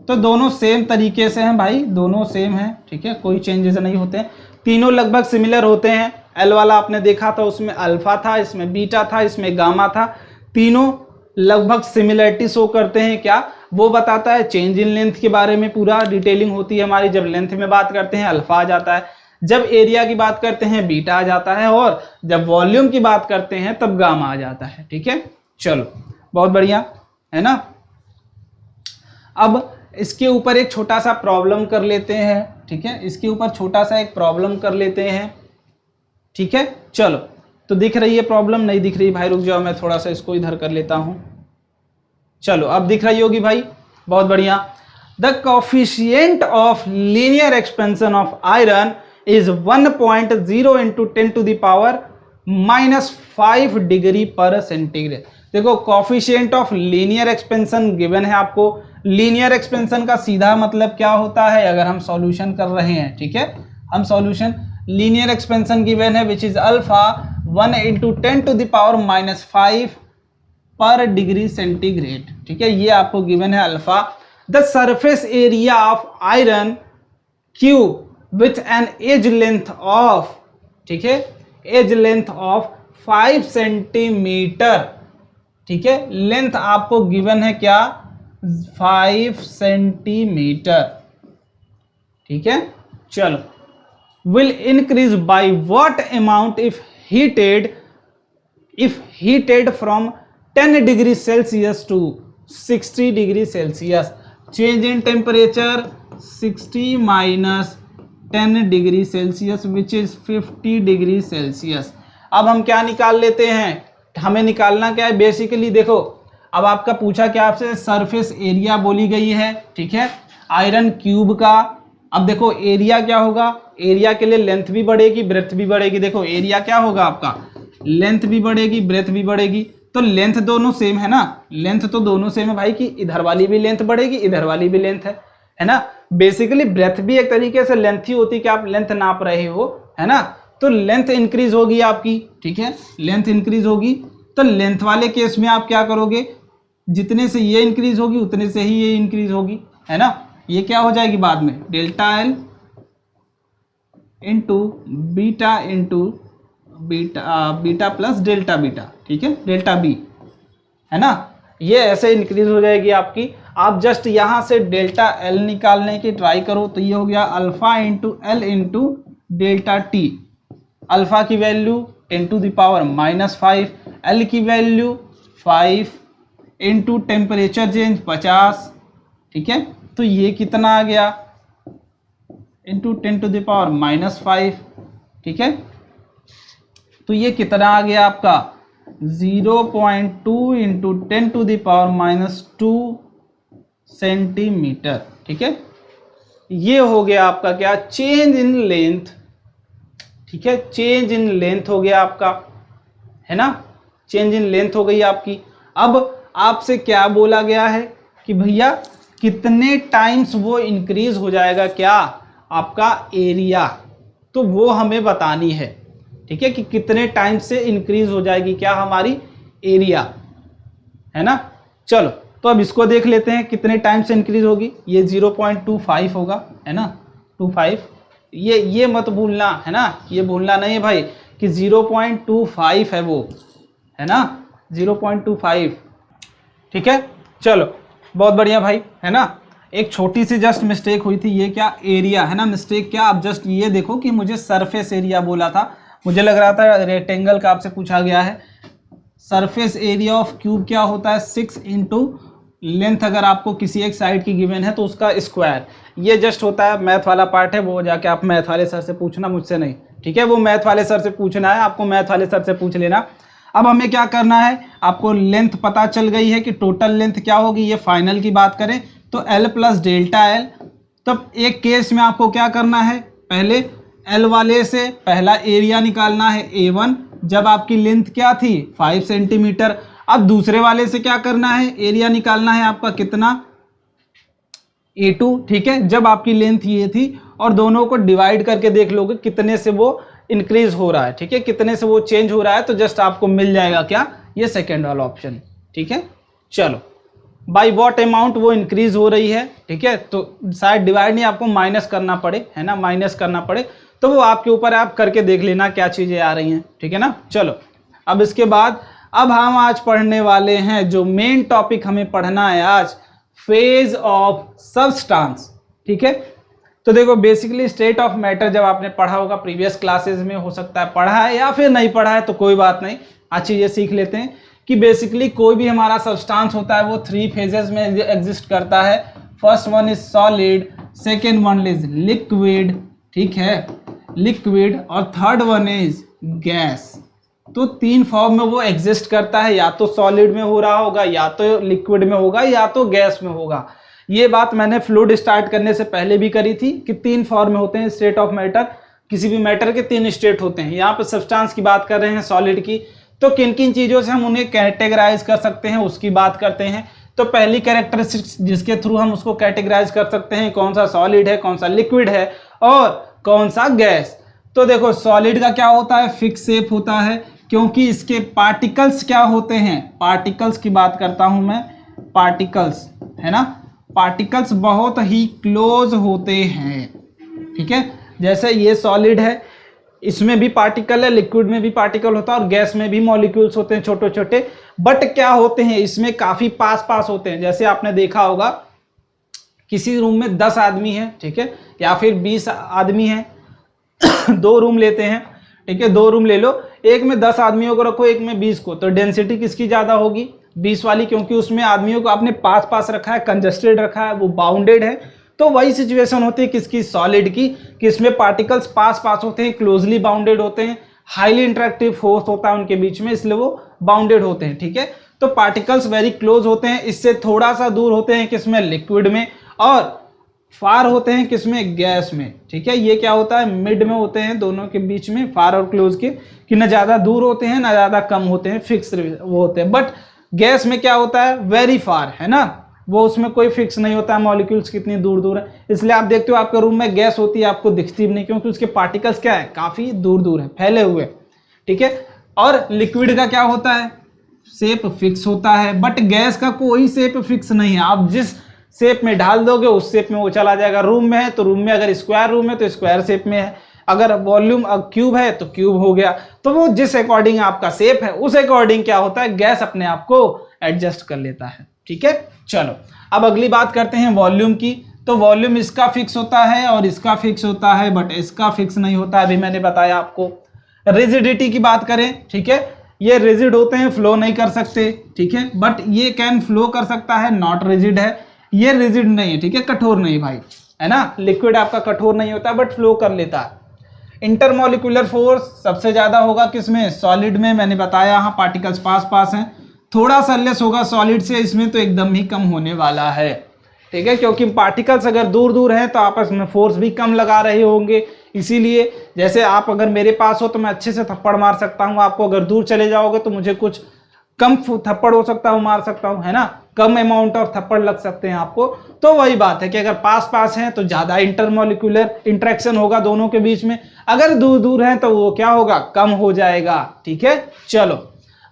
A: तो दोनों सेम तरीके से हैं भाई, दोनों सेम हैं। ठीक है, कोई चेंजेस नहीं होते हैं, तीनों लगभग सिमिलर होते हैं। एल वाला आपने देखा था, उसमें अल्फा था, इसमें बीटा था, इसमें गामा था। तीनों लगभग सिमिलरिटी शो करते हैं। क्या वो बताता है, चेंज इन लेंथ के बारे में पूरा डिटेलिंग होती है हमारी। जब लेंथ में बात करते हैं अल्फा आ जाता है, जब एरिया की बात करते हैं बीटा आ जाता है, और जब वॉल्यूम की बात करते हैं तब गामा आ जाता है। ठीक है, चलो बहुत बढ़िया है ना। अब इसके ऊपर एक छोटा सा प्रॉब्लम कर लेते हैं। ठीक है, इसके ऊपर छोटा सा एक प्रॉब्लम कर लेते हैं। ठीक है, चलो, तो दिख रही है प्रॉब्लम? नहीं दिख रही भाई, रुक जाओ, मैं थोड़ा सा इसको इधर कर लेता हूं। चलो अब दिख रही होगी भाई, बहुत बढ़िया। The coefficient of linear expansion of iron is 1.0 into 10 to the power -5 degree पर सेंटीग्रेड। देखो, coefficient of linear expansion given है आपको। लीनियर एक्सपेंशन का सीधा मतलब क्या होता है, अगर हम सॉल्यूशन कर रहे हैं, ठीक है, हम सॉल्यूशन, लीनियर एक्सपेंशन गिवन है which is alpha 1 into 10 to the power -5 पर डिग्री सेंटीग्रेड। ठीक है, ये आपको गिवन है alpha. The surface area of iron cube with an edge length of, ठीक है, एज लेंथ ऑफ 5 सेंटीमीटर। ठीक है, लेंथ आपको गिवन है क्या, 5 सेंटीमीटर। ठीक है, चलो, will increase by what amount if heated from 10 degree Celsius to 60 degree Celsius. Change in temperature 60 minus 10 degree Celsius which is 50 degree Celsius. अब हम क्या निकाल लेते हैं, हमें निकालना क्या है बेसिकली, देखो अब आपका पूछा क्या, आपसे सरफेस एरिया बोली गई है। ठीक है, आयरन क्यूब का। अब देखो एरिया क्या होगा, एरिया के लिए लेंथ भी बढ़ेगी, ब्रेथ भी बढ़ेगी। देखो एरिया क्या होगा आपका, लेंथ भी बढ़ेगी, ब्रेथ भी बढ़ेगी। तो लेंथ दोनों सेम है ना, लेंथ तो दोनों सेम है भाई, कि इधर वाली भी लेंथ बढ़ेगी, इधर वाली भी लेंथ है ना। बेसिकली ब्रेथ भी एक तरीके से लेंथ ही होती है कि आप लेंथ नाप रहे हो, है ना। तो लेंथ इंक्रीज होगी आपकी। ठीक है, लेंथ इंक्रीज होगी, तो लेंथ वाले केस में आप क्या करोगे, जितने से ये इंक्रीज होगी उतने से ही ये इंक्रीज होगी, है ना। ये क्या हो जाएगी बाद में, delta L into beta plus delta beta. ठीक है, डेल्टा बी, है ना, ये ऐसे इंक्रीज हो जाएगी आपकी। आप जस्ट यहाँ से डेल्टा एल निकालने की ट्राई करो, तो ये हो गया alpha into l into delta t. Alpha की value 10 to the power -5, l की वैल्यू 5 इंटू टेम्परेचर चेंज 50। ठीक है, तो ये कितना आ गया, इंटू 10 टू द पावर -5। ठीक है, तो ये कितना आ गया आपका, 0.2 into 10 to the power -2 centimetre. ठीक है, ये हो गया आपका क्या, चेंज इन लेंथ। ठीक है, चेंज इन लेंथ हो गया आपका, है ना, चेंज इन लेंथ हो गई आपकी। अब आपसे क्या बोला गया है कि भैया कितने टाइम्स वो इंक्रीज हो जाएगा क्या आपका एरिया, तो वो हमें बतानी है। ठीक है, कि कितने टाइम्स से इंक्रीज हो जाएगी क्या हमारी एरिया, है ना। चलो, तो अब इसको देख लेते हैं कितने टाइम से इंक्रीज होगी। ये 0.25 होगा, है ना, 25। ये मत भूलना, है ना, ये भूलना नहीं है भाई कि 0.25 है वो, है ना, 0.25। ठीक है, चलो बहुत बढ़िया भाई, है ना। एक छोटी सी जस्ट मिस्टेक हुई थी, ये क्या, एरिया, है ना, मिस्टेक क्या, आप जस्ट ये देखो कि मुझे सरफेस एरिया बोला था, मुझे लग रहा था रेक्टेंगल का आपसे पूछा गया है। सरफेस एरिया ऑफ क्यूब क्या होता है, 6 इंटू लेंथ, अगर आपको किसी एक साइड की गिवन है तो उसका स्क्वायर। ये जस्ट होता है मैथ वाला पार्ट है, वो जाके आप मैथ वाले सर से पूछना, मुझसे नहीं। ठीक है, वो मैथ वाले सर से पूछना है आपको, मैथ वाले सर से पूछ लेना। अब हमें क्या करना है, आपको लेंथ पता चल गई है कि टोटल लेंथ क्या होगी। ये फाइनल की बात करें तो एल प्लस डेल्टा एल। तब एक केस में आपको क्या करना है, पहले एल वाले से पहला एरिया निकालना है A1, जब आपकी लेंथ क्या थी 5 सेंटीमीटर। अब दूसरे वाले से क्या करना है, एरिया निकालना है आपका कितना, A2। ठीक है, जब आपकी लेंथ ये थी, और दोनों को डिवाइड करके देख लोगे कितने से वो इंक्रीज हो रहा है, ठीक है, कितने से वो चेंज हो रहा है, तो जस्ट आपको मिल जाएगा क्या, ये सेकेंड वाला ऑप्शन, ठीक है। चलो, बाई वॉट अमाउंट वो इंक्रीज हो रही है, ठीक है, तो शायद डिवाइड नहीं आपको माइनस करना पड़े, है ना, माइनस करना पड़े, तो वो आपके ऊपर, आप करके देख लेना क्या चीज़ें आ रही हैं, ठीक है ना। चलो, अब इसके बाद अब हम आज पढ़ने वाले हैं जो मेन टॉपिक हमें पढ़ना है आज, फेज ऑफ सब्सटेंस, ठीक है। तो देखो, बेसिकली स्टेट ऑफ मैटर जब आपने पढ़ा होगा प्रीवियस क्लासेस में, हो सकता है पढ़ा है या फिर नहीं पढ़ा है, तो कोई बात नहीं, आज चीज़ें सीख लेते हैं कि बेसिकली कोई भी हमारा सब्सटेंस होता है वो 3 फेजेस में एग्जिस्ट करता है। First one is solid, second one is liquid, ठीक है, लिक्विड, और थर्ड वन इज गैस। तो 3 फॉर्म में वो एग्जिस्ट करता है, या तो सॉलिड में हो रहा होगा, या तो लिक्विड में होगा, या तो गैस में होगा। ये बात मैंने फ्लूइड स्टार्ट करने से पहले भी करी थी कि 3 फॉर्म में होते हैं स्टेट ऑफ मैटर, किसी भी मैटर के 3 स्टेट होते हैं। यहाँ पे सब्सटेंस की बात कर रहे हैं, सॉलिड की, तो किन किन चीज़ों से हम उन्हें कैटेगराइज कर सकते हैं उसकी बात करते हैं। तो पहली कैरेक्टरिस्टिक्स जिसके थ्रू हम उसको कैटेगराइज कर सकते हैं, कौन सा सॉलिड है, कौन सा लिक्विड है और कौन सा गैस। तो देखो, सॉलिड का क्या होता है, फिक्स शेप होता है, क्योंकि इसके पार्टिकल्स क्या होते हैं, पार्टिकल्स की बात करता हूं मैं, पार्टिकल्स, है ना, पार्टिकल्स बहुत ही क्लोज होते हैं, ठीक है। जैसे ये सॉलिड है, इसमें भी पार्टिकल है, लिक्विड में भी पार्टिकल होता है, और गैस में भी मॉलिक्यूल्स होते हैं छोटे छोटे, बट क्या होते हैं, इसमें काफी पास पास होते हैं। जैसे आपने देखा होगा, किसी रूम में 10 आदमी है, ठीक है, या फिर 20 आदमी है, 2 रूम लेते हैं, ठीक है, 2 रूम ले लो, एक में 10 आदमियों को रखो, एक में 20 को, तो डेंसिटी किसकी ज्यादा होगी, 20 वाली, क्योंकि उसमें आदमियों को आपने पास पास रखा है, कंजस्टेड रखा है, वो बाउंडेड है। तो वही सिचुएशन होती है किसकी, सॉलिड की, कि इसमें पार्टिकल्स पास पास होते हैं, क्लोजली बाउंडेड होते हैं, हाईली इंटरेक्टिव फोर्स होता है उनके बीच में, इसलिए वो बाउंडेड होते हैं, ठीक है। तो पार्टिकल्स वेरी क्लोज होते हैं, इससे थोड़ा सा दूर होते हैं किसमें, लिक्विड में, और फार होते हैं किसमें, गैस में, ठीक है। ये क्या होता है, मिड में होते हैं, दोनों के बीच में, फार और क्लोज के, कि ना ज्यादा दूर होते हैं ना ज्यादा कम होते हैं, फिक्स वो होते हैं। बट गैस में क्या होता है, वेरी फार, है ना, वो उसमें कोई फिक्स नहीं होता है, मॉलिक्यूल्स कितनी दूर दूर है, इसलिए आप देखते हो आपके रूम में गैस होती है, आपको दिखती भी नहीं, क्योंकि उसके पार्टिकल्स क्या है, काफी दूर दूर है, फैले हुए, ठीक है। और लिक्विड का क्या होता है, शेप फिक्स होता है, बट गैस का कोई शेप फिक्स नहीं है, आप जिस शेप में ढाल दोगे उस शेप में वो चला जाएगा। रूम में है तो रूम में, अगर स्क्वायर रूम है तो स्क्वायर शेप में है, अगर वॉल्यूम क्यूब है तो क्यूब हो गया, तो वो जिस अकॉर्डिंग आपका शेप है उस अकॉर्डिंग क्या होता है, गैस अपने आप को एडजस्ट कर लेता है, ठीक है। चलो, अब अगली बात करते हैं वॉल्यूम की। तो वॉल्यूम इसका फिक्स होता है और इसका फिक्स होता है, बट इसका फिक्स नहीं होता, अभी मैंने बताया आपको। रिजिडिटी की बात करें, ठीक है, ये रिजिड होते हैं, फ्लो नहीं कर सकते, ठीक है, बट ये कैन फ्लो कर सकता है, नॉट रिजिड है, ये रिजिड नहीं है, ठीक है, कठोर नहीं भाई, है ना। लिक्विड आपका कठोर नहीं होता बट फ्लो कर लेता है। इंटरमॉलिक्यूलर फोर्स सबसे ज्यादा होगा किसमें, सॉलिड में, मैंने बताया, यहाँ पार्टिकल्स पास पास हैं, थोड़ा सा लेस होगा सॉलिड से, इसमें तो एकदम ही कम होने वाला है, ठीक है, क्योंकि पार्टिकल्स अगर दूर दूर हैं तो आपस में फोर्स भी कम लगा रहे होंगे, इसीलिए जैसे आप अगर मेरे पास हो तो मैं अच्छे से थप्पड़ मार सकता हूँ आपको, अगर दूर चले जाओगे तो मुझे कुछ कम थप्पड़ हो सकता हूँ, मार सकता हूँ, है ना, कम अमाउंट ऑफ थप्पड़ लग सकते हैं आपको। तो वही बात है कि अगर पास पास हैं तो ज्यादा इंटरमॉलिक्यूलर इंटरेक्शन होगा दोनों के बीच में, अगर दूर दूर हैं तो वो क्या होगा, कम हो जाएगा, ठीक है। चलो,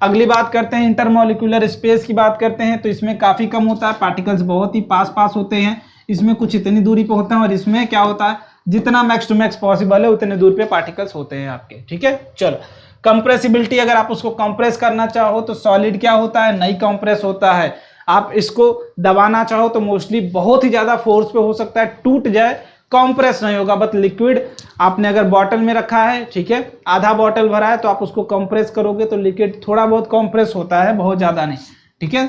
A: अगली बात करते हैं, इंटरमॉलिक्यूलर स्पेस की बात करते हैं। तो इसमें काफी कम होता है, पार्टिकल्स बहुत ही पास पास होते हैं, इसमें कुछ इतनी दूरी पे होते हैं, और इसमें क्या होता है, जितना मैक्स टू मैक्स पॉसिबल है उतने दूर पे पार्टिकल्स होते हैं आपके, ठीक है। चलो, कंप्रेसिबिलिटी, अगर आप उसको कंप्रेस करना चाहो तो सॉलिड क्या होता है, नहीं कंप्रेस होता है। आप इसको दबाना चाहो तो मोस्टली बहुत ही ज्यादा फोर्स पे हो सकता है, टूट जाए, कंप्रेस नहीं होगा। बट लिक्विड आपने अगर बॉटल में रखा है, ठीक है, आधा बॉटल भरा है, तो आप उसको कंप्रेस करोगे तो लिक्विड थोड़ा बहुत कंप्रेस होता है, बहुत ज्यादा नहीं, ठीक है,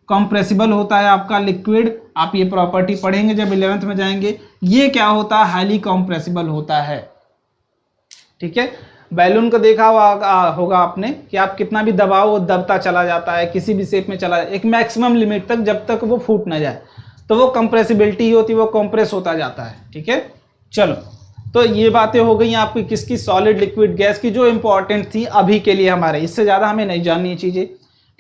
A: कंप्रेसिबल होता है आपका लिक्विड। आप ये प्रॉपर्टी पढ़ेंगे जब 11th में जाएंगे। ये क्या होता है, हाईली कंप्रेसिबल होता है, ठीक है। बैलून को देखा होगा आपने कि आप कितना भी दबाओ वो दबता चला जाता है, किसी भी शेप में चला जाए, एक मैक्सिमम लिमिट तक, जब तक वो फूट ना जाए, तो वो कंप्रेसिबिलिटी होती है, वो कंप्रेस होता जाता है, ठीक है। चलो, तो ये बातें हो गई आपकी किसकी, सॉलिड, लिक्विड, गैस की, जो इंपॉर्टेंट थी अभी के लिए हमारे, इससे ज्यादा हमें नहीं जाननी चीजें,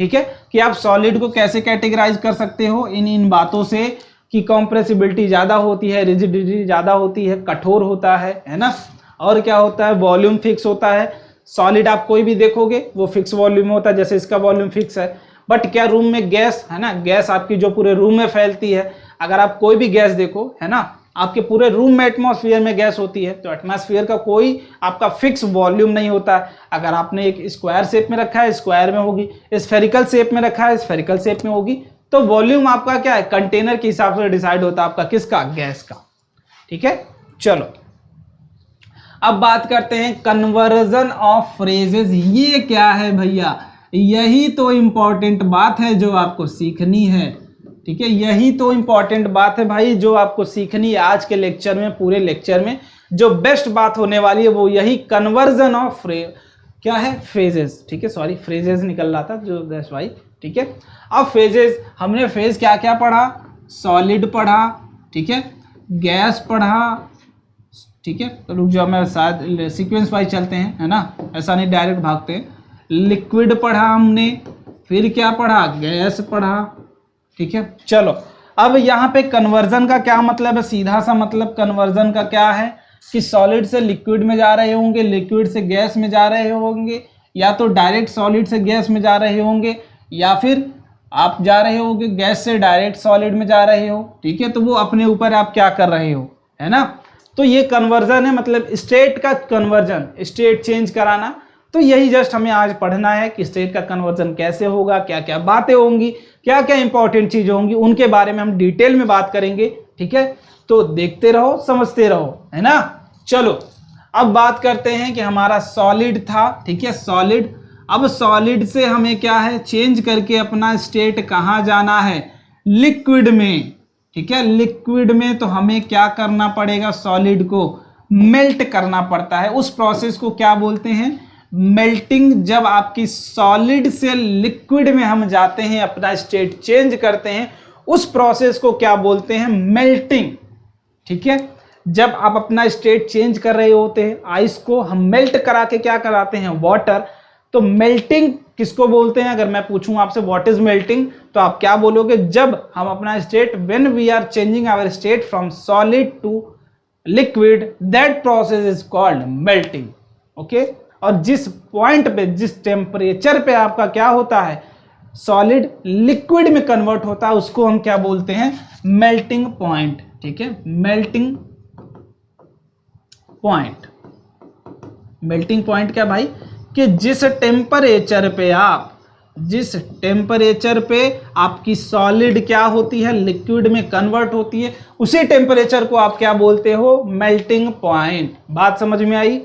A: ठीक है, कि आप सॉलिड को कैसे कैटेगराइज कर सकते हो इन बातों से, कि कंप्रेसिबिलिटी ज्यादा होती है, रिजिडिटी ज्यादा होती है, कठोर होता है ना, और क्या होता है, वॉल्यूम फिक्स होता है। सॉलिड आप कोई भी देखोगे वो फिक्स वॉल्यूम होता है, जैसे इसका वॉल्यूम फिक्स है। बट क्या रूम में गैस है ना, गैस आपकी जो पूरे रूम में फैलती है, अगर आप कोई भी गैस देखो है ना, आपके पूरे रूम में एटमॉस्फेयर में गैस होती है, तो एटमॉस्फेयर का कोई आपका फिक्स वॉल्यूम नहीं होता है। अगर आपने एक स्क्वायर शेप में रखा है स्क्वायर में होगी, स्फेरिकल शेप में रखा है स्फेरिकल शेप में होगी। तो वॉल्यूम आपका क्या है, कंटेनर के हिसाब से डिसाइड होता है आपका, किसका, गैस का। ठीक है, चलो अब बात करते हैं कन्वर्जन ऑफ फ्रेजेस। ये क्या है भैया, यही तो इंपॉर्टेंट बात है जो आपको सीखनी है। ठीक है, यही तो इंपॉर्टेंट बात है भाई जो आपको सीखनी है आज के लेक्चर में। पूरे लेक्चर में जो बेस्ट बात होने वाली है वो यही कन्वर्जन ऑफ क्या है, फेजेस। ठीक है, सॉरी फ्रेजेस निकल रहा था जो दैट्स वाई। ठीक है, अब फेजेस, हमने फेज क्या क्या पढ़ा, सॉलिड पढ़ा, ठीक है, गैस पढ़ा, ठीक है, तो रुक जाओ मैं शायद सीक्वेंस वाइज चलते हैं, है ना, ऐसा नहीं डायरेक्ट भागते हैं। लिक्विड पढ़ा हमने, फिर क्या पढ़ा, गैस पढ़ा। ठीक है, चलो अब यहाँ पे कन्वर्जन का क्या मतलब है, सीधा सा मतलब कन्वर्जन का क्या है कि सॉलिड से लिक्विड में जा रहे होंगे, लिक्विड से गैस में जा रहे होंगे, या तो डायरेक्ट सॉलिड से गैस में जा रहे होंगे, या फिर आप जा रहे होंगे गैस से डायरेक्ट सॉलिड में जा रहे हो। ठीक है, तो वो अपने ऊपर आप क्या कर रहे हो, है ना। तो ये कन्वर्जन है, मतलब स्टेट का कन्वर्जन, स्टेट चेंज कराना। तो यही जस्ट हमें आज पढ़ना है कि स्टेट का कन्वर्जन कैसे होगा, क्या क्या बातें होंगी, क्या क्या इंपॉर्टेंट चीजें होंगी, उनके बारे में हम डिटेल में बात करेंगे। ठीक है, तो देखते रहो, समझते रहो, है ना। चलो अब बात करते हैं कि हमारा सॉलिड था, ठीक है, सॉलिड। अब सॉलिड से हमें क्या है, चेंज करके अपना स्टेट कहाँ जाना है, लिक्विड में। ठीक है, लिक्विड में तो हमें क्या करना पड़ेगा, सॉलिड को मेल्ट करना पड़ता है। उस प्रोसेस को क्या बोलते हैं, मेल्टिंग। जब आपकी सॉलिड से लिक्विड में हम जाते हैं, अपना स्टेट चेंज करते हैं, उस प्रोसेस को क्या बोलते हैं, मेल्टिंग। ठीक है, जब आप अपना स्टेट चेंज कर रहे होते हैं, आइस को हम मेल्ट करा के क्या कराते हैं, वाटर। तो मेल्टिंग किसको बोलते हैं, अगर मैं पूछूं आपसे व्हाट इज मेल्टिंग, तो आप क्या बोलोगे, जब हम अपना state, when we are changing our state from solid to liquid, that process is called melting. Okay, और जिस पॉइंट पे, जिस टेम्परेचर पे आपका क्या होता है, सॉलिड लिक्विड में कन्वर्ट होता है, उसको हम क्या बोलते हैं, मेल्टिंग पॉइंट। ठीक है, मेल्टिंग पॉइंट। मेल्टिंग पॉइंट क्या भाई, कि जिस टेम्परेचर पे आपकी सॉलिड क्या होती है, लिक्विड में कन्वर्ट होती है, उसी टेम्परेचर को आप क्या बोलते हो, मेल्टिंग पॉइंट। बात समझ में आई,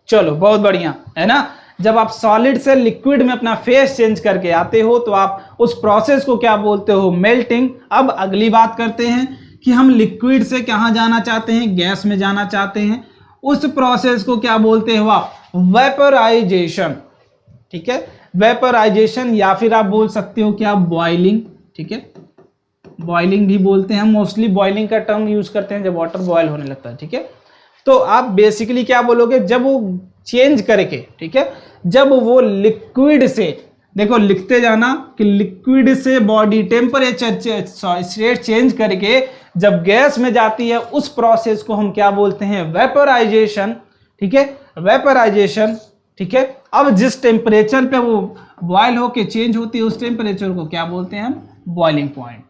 A: चलो बहुत बढ़िया, है ना। जब आप सॉलिड से लिक्विड में अपना फेस चेंज करके आते हो तो आप उस प्रोसेस को क्या बोलते हो, मेल्टिंग। अब अगली बात करते हैं कि हम लिक्विड से कहाँ जाना चाहते हैं, गैस में जाना चाहते हैं, उस प्रोसेस को क्या बोलते हो आप, वेपराइजेशन। ठीक है, वेपराइजेशन, या फिर आप बोल सकते हो क्या, बॉइलिंग। ठीक है, बॉइलिंग भी बोलते हैं, हम मोस्टली बॉइलिंग का टर्म यूज करते हैं जब वाटर बॉयल होने लगता है। ठीक है, तो आप बेसिकली क्या बोलोगे, जब वो चेंज करके, ठीक है, जब वो लिक्विड से, देखो लिखते जाना कि लिक्विड से बॉडी टेम्परेचर स्टेट चेंज करके जब गैस में जाती है, उस प्रोसेस को हम क्या बोलते हैं, वेपराइजेशन। ठीक है, वेपराइजेशन। ठीक है, अब जिस टेम्परेचर पे वो बॉयल होके चेंज होती है, उस टेम्परेचर को क्या बोलते हैं हम, बॉइलिंग पॉइंट।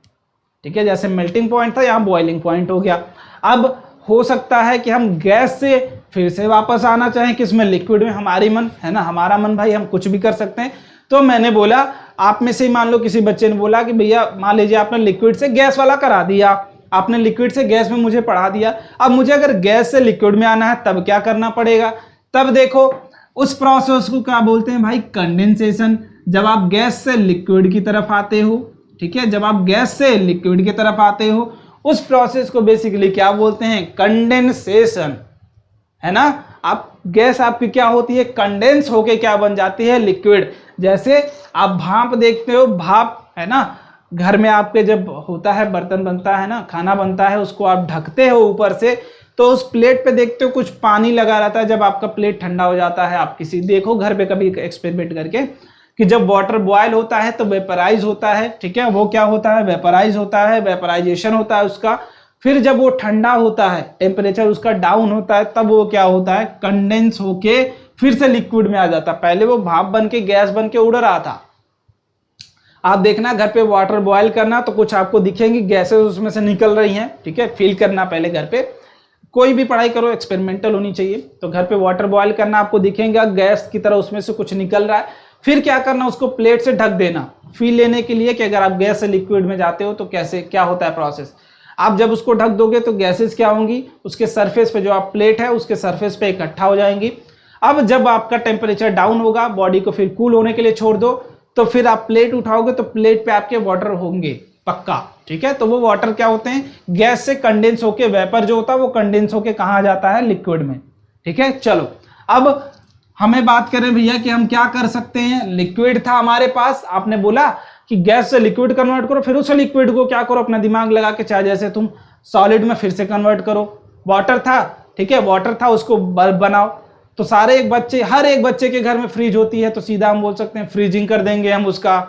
A: ठीक है, जैसे मेल्टिंग पॉइंट था, यहाँ बॉइलिंग पॉइंट हो गया। अब हो सकता है कि हम गैस से फिर से वापस आना चाहें, किसमें, लिक्विड में। हमारी मन है ना, हमारा मन भाई, हम कुछ भी कर सकते हैं। तो मैंने बोला, आप में से ही मान लो किसी बच्चे ने बोला कि भैया मान लीजिए आपने लिक्विड से गैस वाला करा दिया, आपने लिक्विड से गैस में मुझे पढ़ा दिया। अब मुझे अगर गैस से लिक्विड में आना है तब क्या करना पड़ेगा, तब देखो उस प्रोसेस को क्या बोलते हैं भाई, कंडेंसेशन। जब आप गैस से लिक्विड की तरफ आते हो, ठीक है, जब आप गैस से लिक्विड की तरफ आते हो, उस प्रोसेस को बेसिकली क्या बोलते हैं, कंडेंसेशन, है ना। आप गैस आपकी क्या होती है, कंडेंस होके क्या बन जाती है, लिक्विड। जैसे आप भाप देखते हो, भाप, है ना, घर में आपके जब होता है, बर्तन बनता है ना, खाना बनता है, उसको आप ढकते हो ऊपर से, तो उस प्लेट पे देखते हो कुछ पानी लगा रहता है। जब आपका प्लेट ठंडा हो जाता है, आप किसी देखो घर पे कभी एक्सपेरिमेंट करके, कि जब वाटर बॉयल होता है तो वेपराइज होता है। ठीक है, वो क्या होता है, वेपराइज होता है, वेपराइजेशन होता है उसका। फिर जब वो ठंडा होता है, टेम्परेचर उसका डाउन होता है, तब वो क्या होता है, कंडेंस होके फिर से लिक्विड में आ जाता है। पहले वो भाप बन के गैस बन के उड़ रहा था। आप देखना घर पे वाटर बॉयल करना तो कुछ आपको दिखेंगी गैसेस उसमें से निकल रही हैं, ठीक है। फील करना पहले घर पे, कोई भी पढ़ाई करो एक्सपेरिमेंटल होनी चाहिए। तो घर पे वाटर बॉयल करना, आपको दिखेगा गैस की तरह उसमें से कुछ निकल रहा है। फिर क्या करना, उसको प्लेट से ढक देना, फील लेने के लिए कि अगर आप गैस से लिक्विड में जाते हो तो कैसे क्या होता है प्रोसेस। आप जब उसको ढक दोगे तो गैसेस क्या होंगी, उसके सरफेस पे, जो आप प्लेट है उसके सरफेस पे इकट्ठा हो जाएंगी। अब जब आपका टेम्परेचर डाउन होगा, बॉडी को फिर कूल होने के लिए छोड़ दो, तो फिर आप प्लेट उठाओगे तो प्लेट पे आपके वाटर होंगे पक्का, ठीक है। तो वो वाटर क्या होते हैं, गैस से कंडेंस होके, वेपर जो होता है वो कंडेंस होके कहाँ जाता है, लिक्विड में, ठीक है। चलो अब हमें बात करें भैया कि हम क्या कर सकते हैं। लिक्विड था हमारे पास, आपने बोला कि गैस से लिक्विड कन्वर्ट करो, फिर उस लिक्विड को क्या करो, अपना दिमाग लगा के, चाहे जैसे तुम सॉलिड में फिर से कन्वर्ट करो। वाटर था, ठीक है, वाटर था, उसको बल्ब बनाओ। तो हर एक बच्चे के घर में फ्रिज होती है, तो सीधा हम बोल सकते हैं फ्रीजिंग कर देंगे हम उसका।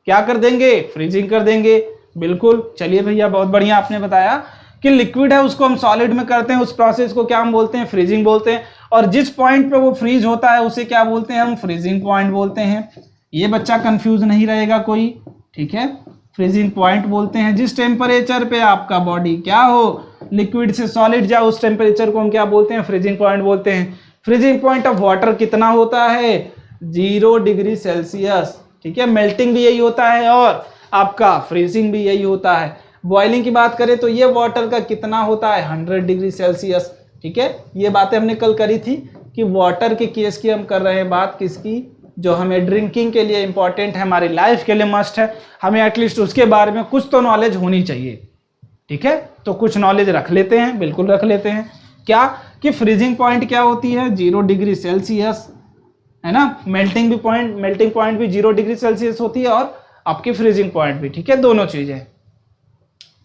A: क्या कर देंगे, फ्रीजिंग कर देंगे, बिल्कुल। चलिए भैया बहुत बढ़िया आपने बताया कि लिक्विड है उसको हम सॉलिड में करते हैं, उस प्रोसेस को क्या हम बोलते हैं, फ्रीजिंग बोलते हैं। और जिस पॉइंट पे वो फ्रीज होता है उसे क्या बोलते हैं, हम फ्रीजिंग पॉइंट बोलते हैं। ये बच्चा कंफ्यूज नहीं रहेगा कोई, ठीक है। फ्रीजिंग पॉइंट बोलते हैं जिस टेम्परेचर पे आपका बॉडी क्या हो, लिक्विड से सॉलिड जाए, उस टेम्परेचर को हम क्या बोलते हैं, फ्रीजिंग पॉइंट बोलते हैं। फ्रीजिंग पॉइंट ऑफ वाटर कितना होता है, 0 डिग्री सेल्सियस, ठीक है। मेल्टिंग भी यही होता है और आपका फ्रीजिंग भी यही होता है। बॉइलिंग की बात करें तो ये वाटर का कितना होता है, 100 डिग्री सेल्सियस, ठीक है। ये बातें हमने कल करी थी कि वाटर के केस की हम कर रहे हैं बात, किसकी, जो हमें ड्रिंकिंग के लिए इंपॉर्टेंट है, हमारी लाइफ के लिए मस्ट है, हमें एटलीस्ट उसके बारे में कुछ तो नॉलेज होनी चाहिए, ठीक है। तो कुछ नॉलेज रख लेते हैं, बिल्कुल रख लेते हैं। क्या कि फ्रीजिंग पॉइंट क्या होती है, 0 डिग्री सेल्सियस, है ना। मेल्टिंग पॉइंट भी 0 डिग्री सेल्सियस होती है और आपकी फ्रीजिंग पॉइंट भी, ठीक है, दोनों चीजें।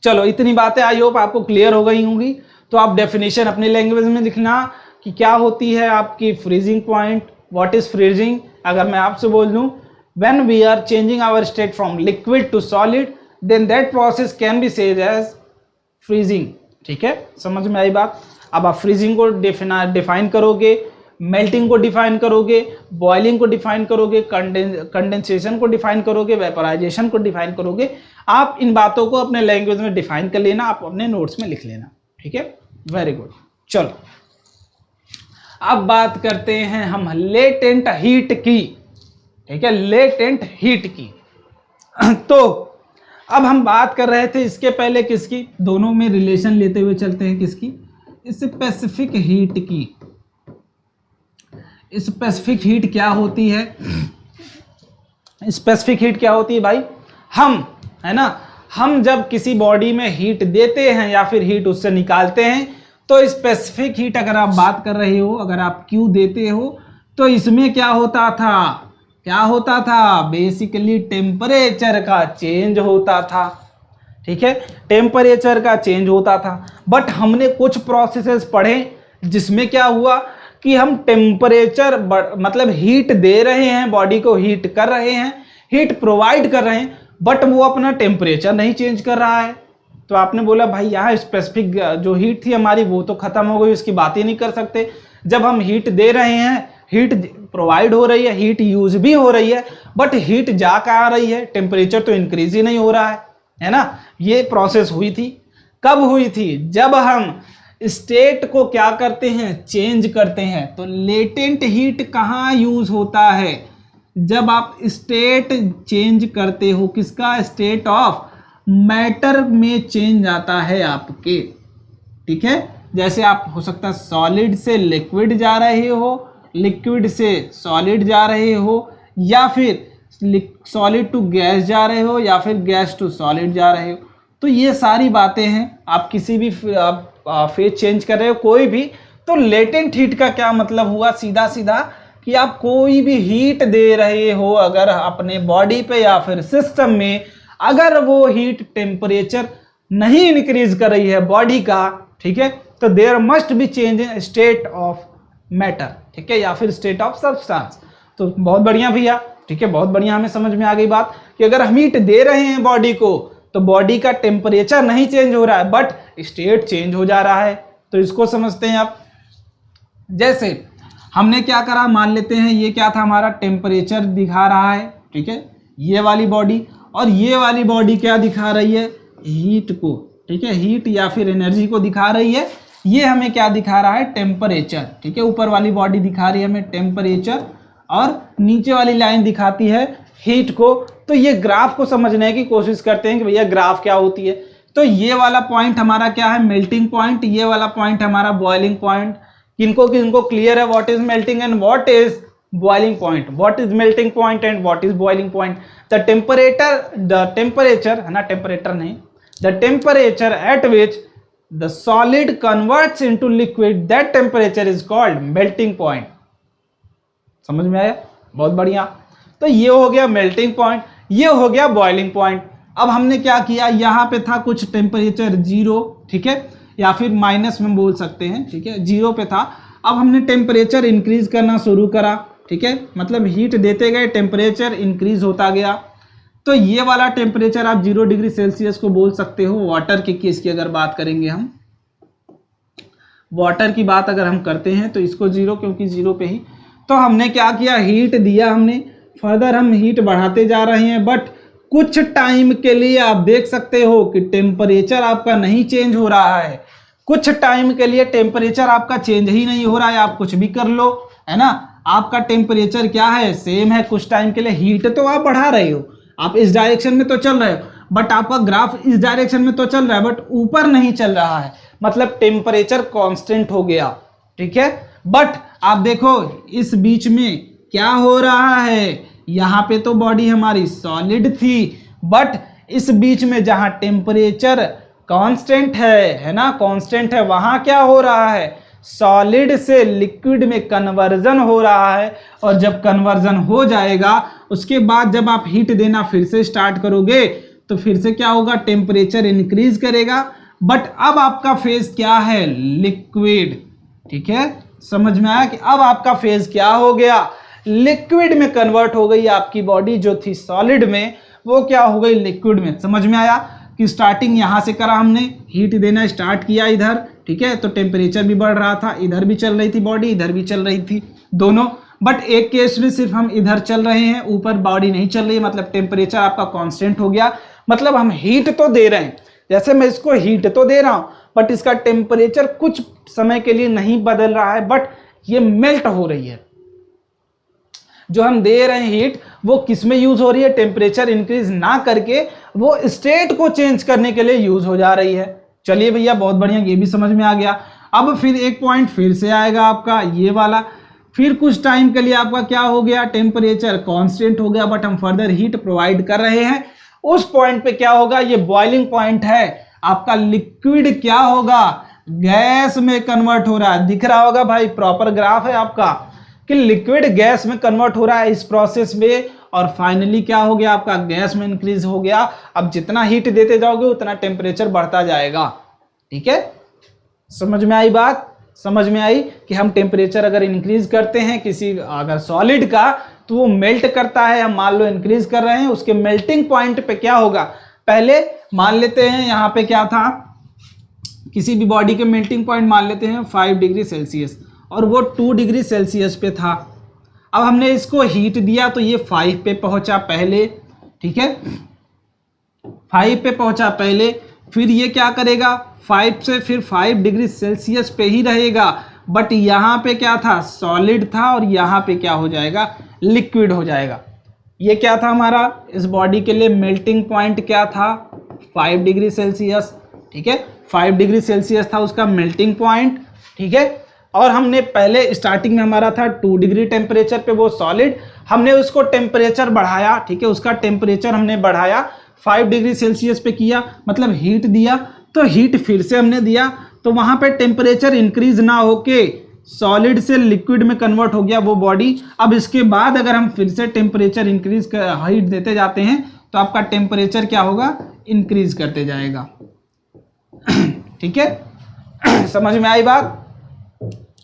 A: चलो इतनी बातें आई होप आपको क्लियर हो गई होंगी। तो आप डेफिनेशन अपनी लैंग्वेज में लिखना कि क्या होती है आपकी freezing point, what is freezing. अगर मैं आपसे बोल दूं when we are changing our state from liquid to solid then that process can be said as freezing, ठीक है। समझ में आई बात। अब आप फ्रीजिंग को डिफाइन करोगे, मेल्टिंग को डिफाइन करोगे, बॉइलिंग को डिफाइन करोगे, कंडेंसेशन को डिफाइन करोगे, वेपराइजेशन को डिफाइन करोगे। आप इन बातों को अपने लैंग्वेज में डिफाइन कर लेना, आप अपने नोट्स में लिख लेना, ठीक है, वेरी गुड। चलो अब बात करते हैं हम लेटेंट हीट की, ठीक है, लेटेंट हीट की। तो अब हम बात कर रहे थे इसके पहले किसकी, दोनों में रिलेशन लेते हुए चलते हैं, किसकी, स्पेसिफिक हीट की। स्पेसिफिक हीट क्या होती है, स्पेसिफिक हीट क्या होती है भाई, हम, है ना, हम जब किसी बॉडी में हीट देते हैं या फिर हीट उससे निकालते हैं, तो स्पेसिफिक हीट अगर आप बात कर रहे हो, अगर आप क्यू देते हो, तो इसमें क्या होता था, बेसिकली टेम्परेचर का चेंज होता था, ठीक है, टेम्परेचर का चेंज होता था। बट हमने कुछ प्रोसेसेस पढ़े जिसमें क्या हुआ कि हम टेम्परेचर मतलब हीट दे रहे हैं, बॉडी को हीट कर रहे हैं, हीट प्रोवाइड कर रहे हैं, बट वो अपना टेम्परेचर नहीं चेंज कर रहा है। तो आपने बोला भाई यहाँ स्पेसिफिक जो हीट थी हमारी वो तो खत्म हो गई, उसकी बात ही नहीं कर सकते। जब हम हीट दे रहे हैं, हीट प्रोवाइड हो रही है, हीट यूज भी हो रही है, बट हीट जा कहाँ रही है, टेम्परेचर तो इंक्रीज ही नहीं हो रहा है ना। ये प्रोसेस हुई थी, कब हुई थी, जब हम स्टेट को क्या करते हैं, चेंज करते हैं। तो लेटेंट हीट कहाँ यूज होता है, जब आप स्टेट चेंज करते हो, किसका, स्टेट ऑफ मैटर में चेंज आता है आपके, ठीक है। जैसे आप हो सकता है सॉलिड से लिक्विड जा रहे हो, लिक्विड से सॉलिड जा रहे हो, या फिर सॉलिड टू गैस जा रहे हो, या फिर गैस टू सॉलिड जा रहे हो। तो ये सारी बातें हैं, आप किसी भी फेज चेंज कर रहे हो कोई भी, तो लेटेंट हीट का क्या मतलब हुआ, सीधा सीधा कि आप कोई भी हीट दे रहे हो अगर अपने बॉडी पे या फिर सिस्टम में, अगर वो हीट टेम्परेचर नहीं इंक्रीज कर रही है बॉडी का, ठीक है, तो there must be change in state of matter, ठीक है, या फिर स्टेट ऑफ सब्सटेंस। तो बहुत बढ़िया भैया, ठीक है, बहुत बढ़िया, हमें समझ में आ गई बात कि अगर हम हीट दे रहे हैं बॉडी को तो बॉडी का टेम्परेचर नहीं चेंज हो रहा है बट स्टेट चेंज हो जा रहा है। तो इसको समझते हैं आप। जैसे हमने क्या करा, मान लेते हैं ये क्या था, हमारा टेम्परेचर दिखा रहा है, ठीक है, ये वाली बॉडी, और ये वाली बॉडी क्या दिखा रही है, हीट को, ठीक है, हीट या फिर एनर्जी को दिखा रही है। ये हमें क्या दिखा रहा है, टेम्परेचर, ठीक है। ऊपर वाली बॉडी दिखा रही है हमें टेम्परेचर और नीचे वाली लाइन दिखाती है हीट को। तो ये ग्राफ को समझने की कोशिश करते हैं कि भैया ग्राफ क्या होती है। तो ये वाला पॉइंट हमारा क्या है, मेल्टिंग पॉइंट, ये वाला पॉइंट हमारा बॉइलिंग पॉइंट। किनको किनको क्लियर है what is melting and what is boiling point, what is melting point and what is boiling point. The temperature है ना, टेम्परेचर नहीं, the temperature at which the solid converts into liquid, that temperature is called melting point. समझ में आया, बहुत बढ़िया। तो ये हो गया मेल्टिंग पॉइंट, ये हो गया बॉइलिंग पॉइंट। अब हमने क्या किया, यहाँ पे था कुछ टेम्परेचर 0, ठीक है, या फिर माइनस में बोल सकते हैं, ठीक है, 0 पे था। अब हमने टेम्परेचर इंक्रीज करना शुरू करा, ठीक है, मतलब हीट देते गए, टेम्परेचर इंक्रीज होता गया। तो ये वाला टेम्परेचर आप 0 डिग्री सेल्सियस को बोल सकते हो। वाटर के केस की अगर बात करेंगे हम, वाटर की बात अगर हम करते हैं तो इसको 0, क्योंकि 0 पे ही। तो हमने क्या किया, हीट दिया हमने, फर्दर हम हीट बढ़ाते जा रहे हैं, बट कुछ टाइम के लिए आप देख सकते हो कि टेम्परेचर आपका नहीं चेंज हो रहा है। कुछ टाइम के लिए टेम्परेचर आपका चेंज ही नहीं हो रहा है, आप कुछ भी कर लो, है ना, आपका टेम्परेचर क्या है, सेम है। कुछ टाइम के लिए हीट तो आप बढ़ा रहे हो, आप इस डायरेक्शन में तो चल रहे हो, बट आपका ग्राफ इस डायरेक्शन में तो चल रहा है, बट ऊपर नहीं चल रहा है, मतलब टेम्परेचर कांस्टेंट हो गया, ठीक है। बट आप देखो इस बीच में क्या हो रहा है, यहाँ पे तो बॉडी हमारी सॉलिड थी, बट इस बीच में जहां टेम्परेचर कांस्टेंट है ना, कांस्टेंट है, वहां क्या हो रहा है, सॉलिड से लिक्विड में कन्वर्जन हो रहा है। और जब कन्वर्जन हो जाएगा उसके बाद जब आप हीट देना फिर से स्टार्ट करोगे तो फिर से क्या होगा, टेम्परेचर इंक्रीज करेगा, बट अब आपका फेज क्या है, लिक्विड, ठीक है। समझ में आया कि अब आपका फेज क्या हो गया, लिक्विड में कन्वर्ट हो गई। आपकी बॉडी जो थी सॉलिड में वो क्या हो गई, लिक्विड में। समझ में आया कि स्टार्टिंग यहां से करा हमने, हीट देना स्टार्ट किया इधर, ठीक है, तो टेम्परेचर भी बढ़ रहा था, इधर भी चल रही थी बॉडी, इधर भी चल रही थी, दोनों। बट एक केस में सिर्फ हम इधर चल रहे हैं, ऊपर बॉडी नहीं चल रही, मतलब टेम्परेचर आपका कांस्टेंट हो गया। मतलब हम हीट तो दे रहे हैं, जैसे मैं इसको हीट तो दे रहा हूं, बट इसका टेम्परेचर कुछ समय के लिए नहीं बदल रहा है, बट ये मेल्ट हो रही है। जो हम दे रहे हैं हीट वो किस में यूज हो रही है, टेम्परेचर इंक्रीज ना करके वो स्टेट को चेंज करने के लिए यूज हो जा रही है। चलिए भैया बहुत बढ़िया, ये भी समझ में आ गया। अब फिर एक पॉइंट फिर से आएगा आपका ये वाला, फिर कुछ टाइम के लिए आपका क्या हो गया, टेम्परेचर कांस्टेंट हो गया, बट हम फर्दर हीट प्रोवाइड कर रहे हैं। उस पॉइंट पे क्या होगा, ये बॉइलिंग पॉइंट है आपका, लिक्विड क्या होगा, गैस में कन्वर्ट हो रहा है। दिख रहा होगा भाई, प्रॉपर ग्राफ है आपका कि लिक्विड गैस में कन्वर्ट हो रहा है इस प्रोसेस में, और फाइनली क्या हो गया, आपका गैस में इंक्रीज हो गया। अब जितना हीट देते जाओगे उतना टेम्परेचर बढ़ता जाएगा, ठीक है। समझ में आई बात, समझ में आई कि हम टेम्परेचर अगर इंक्रीज करते हैं किसी अगर सॉलिड का तो वो मेल्ट करता है। हम मान लो इंक्रीज कर रहे हैं, उसके मेल्टिंग पॉइंट पे क्या होगा, पहले मान लेते हैं यहाँ पे क्या था, किसी भी बॉडी के मेल्टिंग पॉइंट मान लेते हैं 5 डिग्री सेल्सियस, और वो 2 डिग्री सेल्सियस पे था। अब हमने इसको हीट दिया तो ये 5 पे पहुंचा पहले, ठीक है, 5 पे पहुंचा पहले, फिर ये क्या करेगा, 5 से फिर 5 डिग्री सेल्सियस पे ही रहेगा, बट यहाँ पे क्या था, सॉलिड था, और यहाँ पे क्या हो जाएगा, लिक्विड हो जाएगा। ये क्या था हमारा, इस बॉडी के लिए मेल्टिंग पॉइंट क्या था, 5 डिग्री सेल्सियस, ठीक है, 5 डिग्री सेल्सियस था उसका मेल्टिंग पॉइंट, ठीक है। और हमने पहले स्टार्टिंग में हमारा था 2 डिग्री टेम्परेचर पे वो सॉलिड, हमने उसको टेम्परेचर बढ़ाया, ठीक है, उसका टेम्परेचर हमने बढ़ाया 5 डिग्री सेल्सियस पे किया, मतलब हीट दिया, तो हीट फिर से हमने दिया, तो वहां पे टेम्परेचर इंक्रीज ना होके सॉलिड से लिक्विड में कन्वर्ट हो गया वो बॉडी। अब इसके बाद अगर हम फिर से टेम्परेचर इंक्रीज हीट देते जाते हैं तो आपका टेम्परेचर क्या होगा, इंक्रीज करते जाएगा, ठीक है। समझ में आई बात,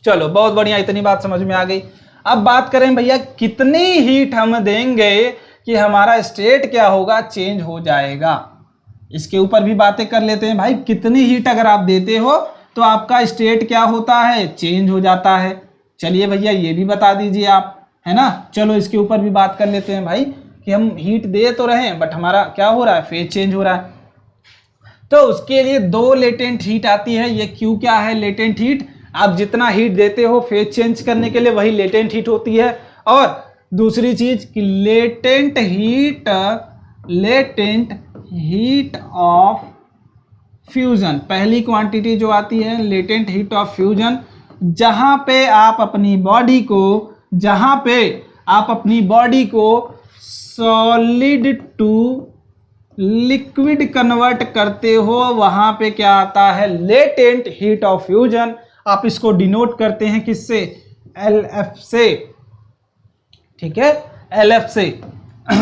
A: चलो बहुत बढ़िया, इतनी बात समझ में आ गई। अब बात करें भैया कितनी हीट हम देंगे कि हमारा स्टेट क्या होगा, चेंज हो जाएगा। इसके ऊपर भी बातें कर लेते हैं भाई। कितनी हीट अगर आप देते हो तो आपका स्टेट क्या होता है, चेंज हो जाता है। चलिए भैया ये भी बता दीजिए आप, है ना। चलो इसके ऊपर भी बात कर लेते हैं भाई कि हम हीट दे तो रहे हैं बट हमारा क्या हो रहा है, फेज चेंज हो रहा है। तो उसके लिए दो लेटेंट हीट आती है। ये क्यू क्या है, लेटेंट हीट। आप जितना हीट देते हो फेज चेंज करने के लिए वही लेटेंट हीट होती है। और दूसरी चीज कि लेटेंट हीट ऑफ फ्यूजन, पहली क्वांटिटी जो आती है लेटेंट हीट ऑफ फ्यूजन, जहां पे आप अपनी बॉडी को सॉलिड टू लिक्विड कन्वर्ट करते हो, वहां पे क्या आता है, लेटेंट हीट ऑफ फ्यूजन। आप इसको डिनोट करते हैं किससे, LF से, ठीक है, LF से।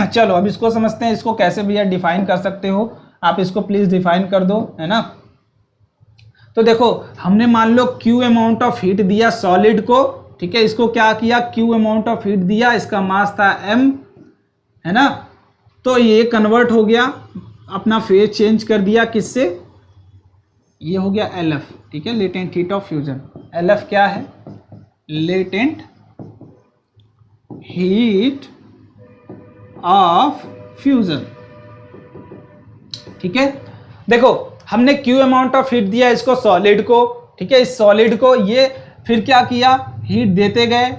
A: चलो अब इसको समझते हैं, इसको कैसे भैया डिफाइन कर सकते हो, आप इसको प्लीज डिफाइन कर दो, है ना। तो देखो हमने मान लो Q अमाउंट ऑफ हीट दिया सॉलिड को, ठीक है, इसको क्या किया, Q अमाउंट ऑफ हीट दिया, इसका मास था M, है ना। तो ये कन्वर्ट हो गया, अपना फेज चेंज कर दिया किससे, ये हो गया LF, ठीक है, latent heat of fusion. LF क्या है, लेटेंट हीट ऑफ फ्यूजन, ठीक है। देखो हमने Q अमाउंट ऑफ हीट दिया इसको सॉलिड को, ठीक है, इस सॉलिड को ये फिर क्या किया, हीट देते गए,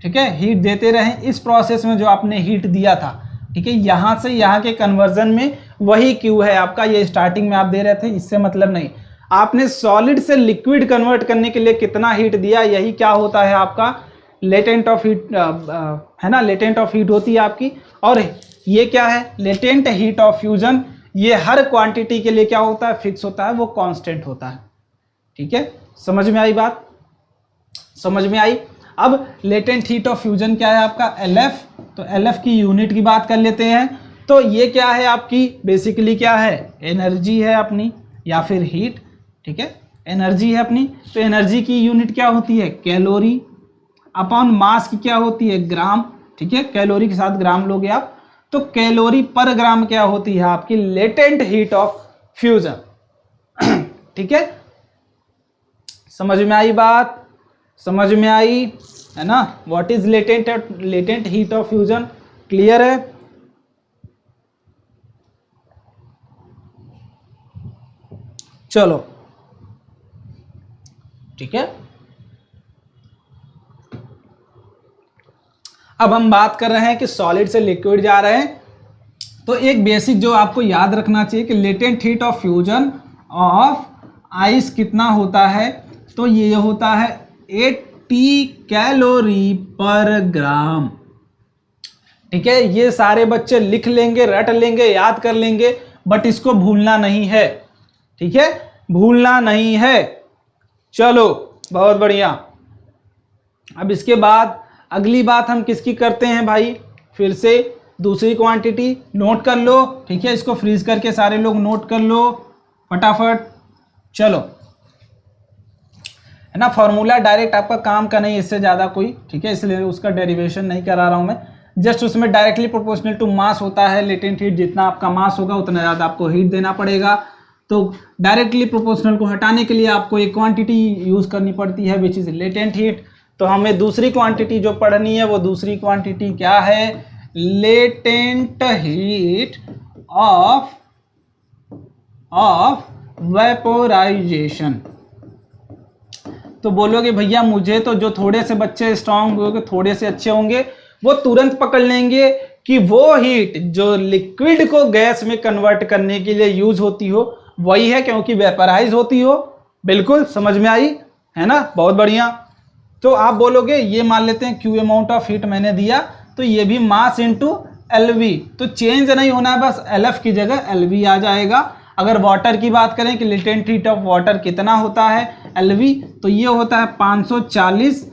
A: ठीक है, हीट देते रहे। इस प्रोसेस में जो आपने हीट दिया था, ठीक है, यहां से यहां के कन्वर्जन में वही Q है आपका, ये स्टार्टिंग में आप दे रहे थे, इससे मतलब नहीं। आपने सॉलिड से लिक्विड कन्वर्ट करने के लिए कितना हीट दिया, यही क्या होता है आपका लेटेंट ऑफ हीट, है ना, लेटेंट ऑफ हीट होती है आपकी। और ये क्या है, लेटेंट हीट ऑफ फ्यूजन, ये हर क्वांटिटी के लिए क्या होता है, फिक्स होता है, वो कांस्टेंट होता है, ठीक है। समझ में आई बात, समझ में आई। अब लेटेंट हीट ऑफ फ्यूजन क्या है आपका, LF। तो LF की यूनिट की बात कर लेते हैं। तो ये क्या है आपकी, बेसिकली क्या है, एनर्जी है अपनी या फिर हीट, ठीक है, एनर्जी है अपनी। तो एनर्जी की यूनिट क्या होती है, कैलोरी, अपॉन मास की क्या होती है, ग्राम, ठीक है, कैलोरी के साथ ग्राम लोगे आप। तो कैलोरी पर ग्राम क्या होती है आपकी, लेटेंट हीट ऑफ फ्यूजन, ठीक है। समझ में आई बात, समझ में आई, है ना। What is latent heat of fusion, clear है। चलो ठीक है, अब हम बात कर रहे हैं कि सॉलिड से लिक्विड जा रहे हैं। तो एक बेसिक जो आपको याद रखना चाहिए कि latent heat of fusion of ice कितना होता है, तो ये होता है 80 कैलोरी पर ग्राम, ठीक है। ये सारे बच्चे लिख लेंगे, रट लेंगे, याद कर लेंगे, बट इसको भूलना नहीं है, ठीक है, भूलना नहीं है। चलो बहुत बढ़िया। अब इसके बाद अगली बात हम किसकी करते हैं भाई, फिर से दूसरी क्वांटिटी नोट कर लो, ठीक है, इसको फ्रीज करके सारे लोग नोट कर लो फटाफट। चलो, है ना, फॉर्मूला डायरेक्ट आपका काम का नहीं, इससे ज़्यादा कोई, ठीक है, इसलिए उसका डेरिवेशन नहीं करा रहा हूँ मैं, जस्ट उसमें डायरेक्टली प्रोपोर्शनल टू मास होता है लेटेंट हीट, जितना आपका मास होगा उतना ज़्यादा आपको हीट देना पड़ेगा। तो डायरेक्टली प्रोपोर्शनल को हटाने के लिए आपको एक क्वांटिटी यूज़ करनी पड़ती है विच इज़ लेटेंट हीट। तो हमें दूसरी क्वांटिटी जो पढ़नी है वो दूसरी क्वांटिटी क्या है, लेटेंट हीट ऑफ वेपोराइजेशन। तो बोलोगे भैया मुझे तो जो थोड़े से बच्चे स्ट्रांग होंगे, थोड़े से अच्छे होंगे, वो तुरंत पकड़ लेंगे कि वो हीट जो लिक्विड को गैस में कन्वर्ट करने के लिए यूज होती हो वही है, क्योंकि वेपराइज होती हो। बिल्कुल समझ में आई, है ना, बहुत बढ़िया। तो आप बोलोगे ये मान लेते हैं Q अमाउंट ऑफ हीट मैंने दिया, तो ये भी मास इंटू LV, तो चेंज नहीं होना है, बस LF की जगह LV आ जाएगा। अगर वाटर की बात करें कि लेटेंट हीट ऑफ वाटर कितना होता है LV, तो ये होता है 540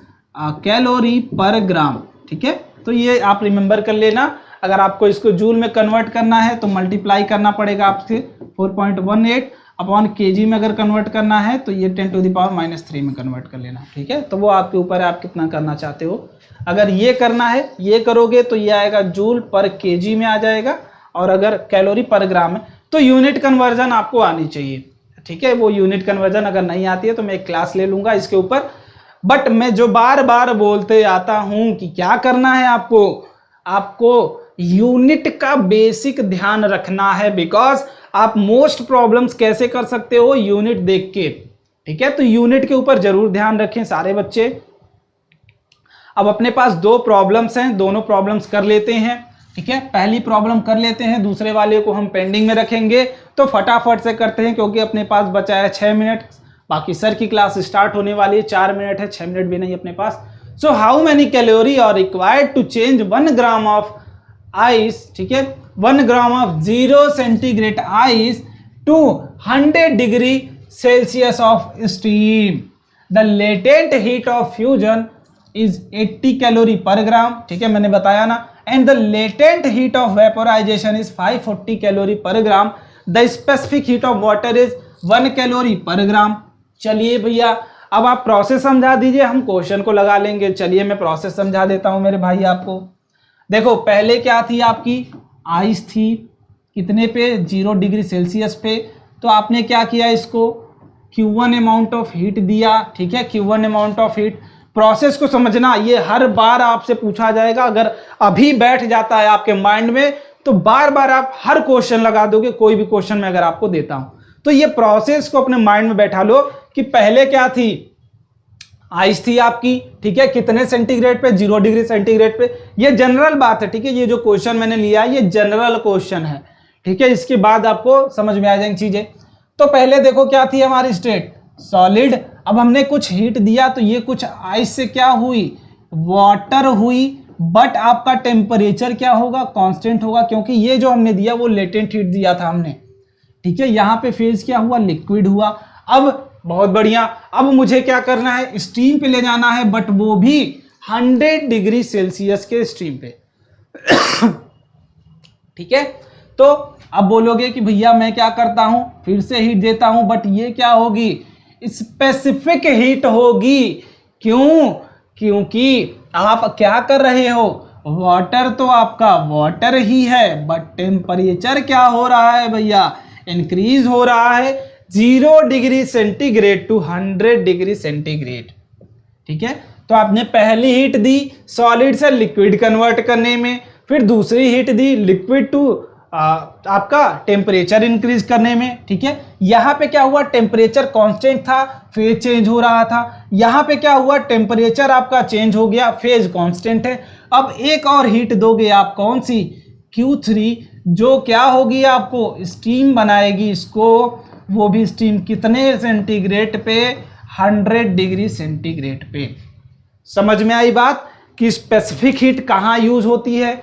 A: कैलोरी पर ग्राम, ठीक है। तो ये आप रिमेंबर कर लेना। अगर आपको इसको जूल में कन्वर्ट करना है तो मल्टीप्लाई करना पड़ेगा आपसे 4.18 अपॉन kg में अगर कन्वर्ट करना है तो ये 10⁻³ में कन्वर्ट कर लेना, ठीक है। तो वो आपके ऊपर है, आप कितना करना चाहते हो। अगर ये करना है, ये करोगे तो ये आएगा जूल पर kg में आ जाएगा, और अगर कैलोरी पर ग्राम है तो यूनिट कन्वर्जन आपको आनी चाहिए, ठीक है। वो यूनिट कन्वर्जन अगर नहीं आती है तो मैं एक क्लास ले लूंगा इसके ऊपर। बट मैं जो बार बार बोलते आता हूं कि क्या करना है आपको यूनिट का बेसिक ध्यान रखना है, बिकॉज आप मोस्ट प्रॉब्लम्स कैसे कर सकते हो, यूनिट देख के, ठीक है। तो यूनिट के ऊपर जरूर ध्यान रखें सारे बच्चे। अब अपने पास 2 प्रॉब्लम्स हैं, दोनों प्रॉब्लम्स कर लेते हैं, ठीक है। पहली प्रॉब्लम कर लेते हैं, दूसरे वाले को हम पेंडिंग में रखेंगे। तो फटाफट से करते हैं क्योंकि अपने पास बचा है 6 मिनट, बाकी सर की क्लास स्टार्ट होने वाली है, 4 मिनट है, 6 मिनट भी नहीं अपने पास। So how many calorie are required to change 1 gram of ice, ठीक है, 1 gram of 0 centigrade ice to 100 degree Celsius of steam. The latent heat of fusion is 80 calorie per gram, ठीक है, मैंने बताया ना। And the latent heat of vaporisation is 540 calorie per gram. The specific heat of water is 1 calorie per gram. चलिए भैया, अब आप process समझा दीजिए, हम क्वेश्चन को लगा लेंगे। चलिए मैं प्रोसेस समझा देता हूं मेरे भाई आपको। देखो पहले क्या थी आपकी, आइस थी, कितने पे, 0 डिग्री सेल्सियस पे। तो आपने क्या किया, इसको Q1 अमाउंट ऑफ हीट दिया, ठीक है, Q1 amount of heat. Process को समझना, ये हर बार आपसे पूछा जाएगा। अगर अभी बैठ जाता है आपके माइंड में तो बार बार आप हर क्वेश्चन लगा दोगे, कोई भी क्वेश्चन मैं अगर आपको देता हूं। तो ये प्रोसेस को अपने माइंड में बैठा लो कि पहले क्या थी, आइस थी आपकी, ठीक है, कितने सेंटीग्रेड पे, 0 डिग्री सेंटीग्रेड पे। ये जनरल बात है, ठीक है, ये जो क्वेश्चन मैंने लिया ये जनरल क्वेश्चन है, ठीक है। इसके बाद आपको समझ में आ जाएंगी चीजें। तो पहले देखो क्या थी हमारी स्टेट, सॉलिड। अब हमने कुछ हीट दिया तो ये कुछ आइस से क्या हुई, वाटर हुई। बट आपका टेम्परेचर क्या होगा, कांस्टेंट होगा, क्योंकि ये जो हमने दिया वो लेटेंट हीट दिया था हमने, ठीक है। यहां पे फेज क्या हुआ, लिक्विड हुआ। अब बहुत बढ़िया, अब मुझे क्या करना है, स्टीम पे ले जाना है, बट वो भी 100 डिग्री सेल्सियस के स्टीम पे, ठीक है। तो अब बोलोगे कि भैया मैं क्या करता हूं, फिर से हीट देता हूं, बट ये क्या होगी, स्पेसिफिक हीट होगी। क्यों, क्योंकि आप क्या कर रहे हो, वाटर तो आपका वाटर ही है, बट टेम्परेचर क्या हो रहा है भैया, इंक्रीज हो रहा है 0 degree centigrade to 100 degree centigrade, ठीक है। तो आपने पहली हीट दी सॉलिड से लिक्विड कन्वर्ट करने में, फिर दूसरी हीट दी लिक्विड टू आपका टेम्परेचर इंक्रीज करने में, ठीक है। यहां पे क्या हुआ, टेम्परेचर कांस्टेंट था, फेज चेंज हो रहा था। यहां पे क्या हुआ, टेम्परेचर आपका चेंज हो गया, फेज कांस्टेंट है। अब एक और हीट दोगे आप, कौन सी, Q3, जो क्या होगी, आपको स्टीम बनाएगी इसको, वो भी स्टीम कितने सेंटीग्रेड पे, 100 डिग्री सेंटीग्रेड पे। समझ में आई बात कि स्पेसिफिक हीट कहाँ यूज होती है,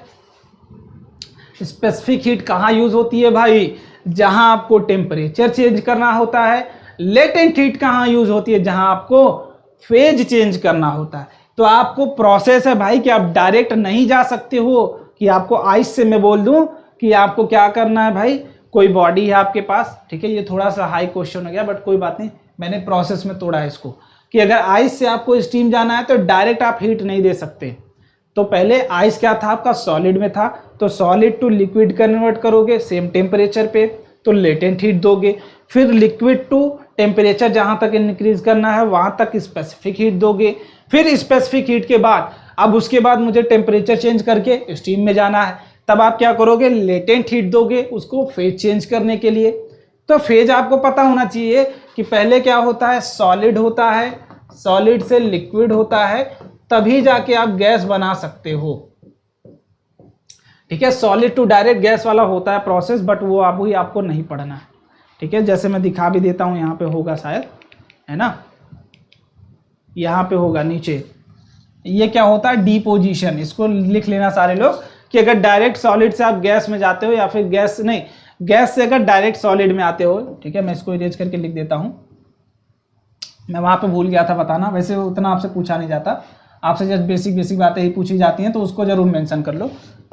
A: स्पेसिफिक हीट कहाँ यूज होती है भाई, जहां आपको टेम्परेचर चेंज करना होता है। लेटेंट हीट कहाँ यूज होती है, जहां आपको फेज चेंज करना होता है। तो आपको प्रोसेस है भाई कि आप डायरेक्ट नहीं जा सकते हो कि आपको आइस से मैं बोल दूं कि आपको क्या करना है भाई, कोई बॉडी है आपके पास, ठीक है। ये थोड़ा सा हाई क्वेश्चन हो गया, बट कोई बात नहीं, मैंने प्रोसेस में तोड़ा है इसको कि अगर आइस से आपको स्टीम जाना है तो डायरेक्ट आप हीट नहीं दे सकते। तो पहले आइस क्या था आपका, सॉलिड में था, तो सॉलिड टू लिक्विड कन्वर्ट करोगे सेम टेम्परेचर पे, तो लेटेंट हीट दोगे। फिर लिक्विड टू टेम्परेचर जहां तक इंक्रीज करना है वहां तक स्पेसिफिक हीट दोगे। फिर स्पेसिफिक हीट के बाद अब उसके बाद मुझे टेम्परेचर चेंज करके स्टीम में जाना है, तब आप क्या करोगे, लेटेंट हीट दोगे उसको फेज चेंज करने के लिए। तो फेज आपको पता होना चाहिए कि पहले क्या होता है, सॉलिड होता है, सॉलिड से लिक्विड होता है, तभी जाके आप गैस बना सकते हो, ठीक है। सॉलिड टू डायरेक्ट गैस वाला होता है प्रोसेस, बट वो आपको नहीं पढ़ना है, ठीक है। जैसे मैं दिखा भी देता हूं, यहाँ पे होगा शायद, है ना, यहाँ पे होगा नीचे। ये क्या होता है, डिपोजिशन, इसको लिख लेना सारे लोग कि अगर डायरेक्ट सॉलिड से आप गैस में जाते हो या फिर गैस से अगर डायरेक्ट सॉलिड में आते हो, ठीक है। मैं इसको इरेज करके लिख देता हूं, मैं वहां पे भूल गया था बताना, वैसे उतना आपसे पूछा नहीं जाता, आपसे जस्ट बेसिक बातें ही पूछी जाती हैं, तो उसको जरूर मेंशन कर लो,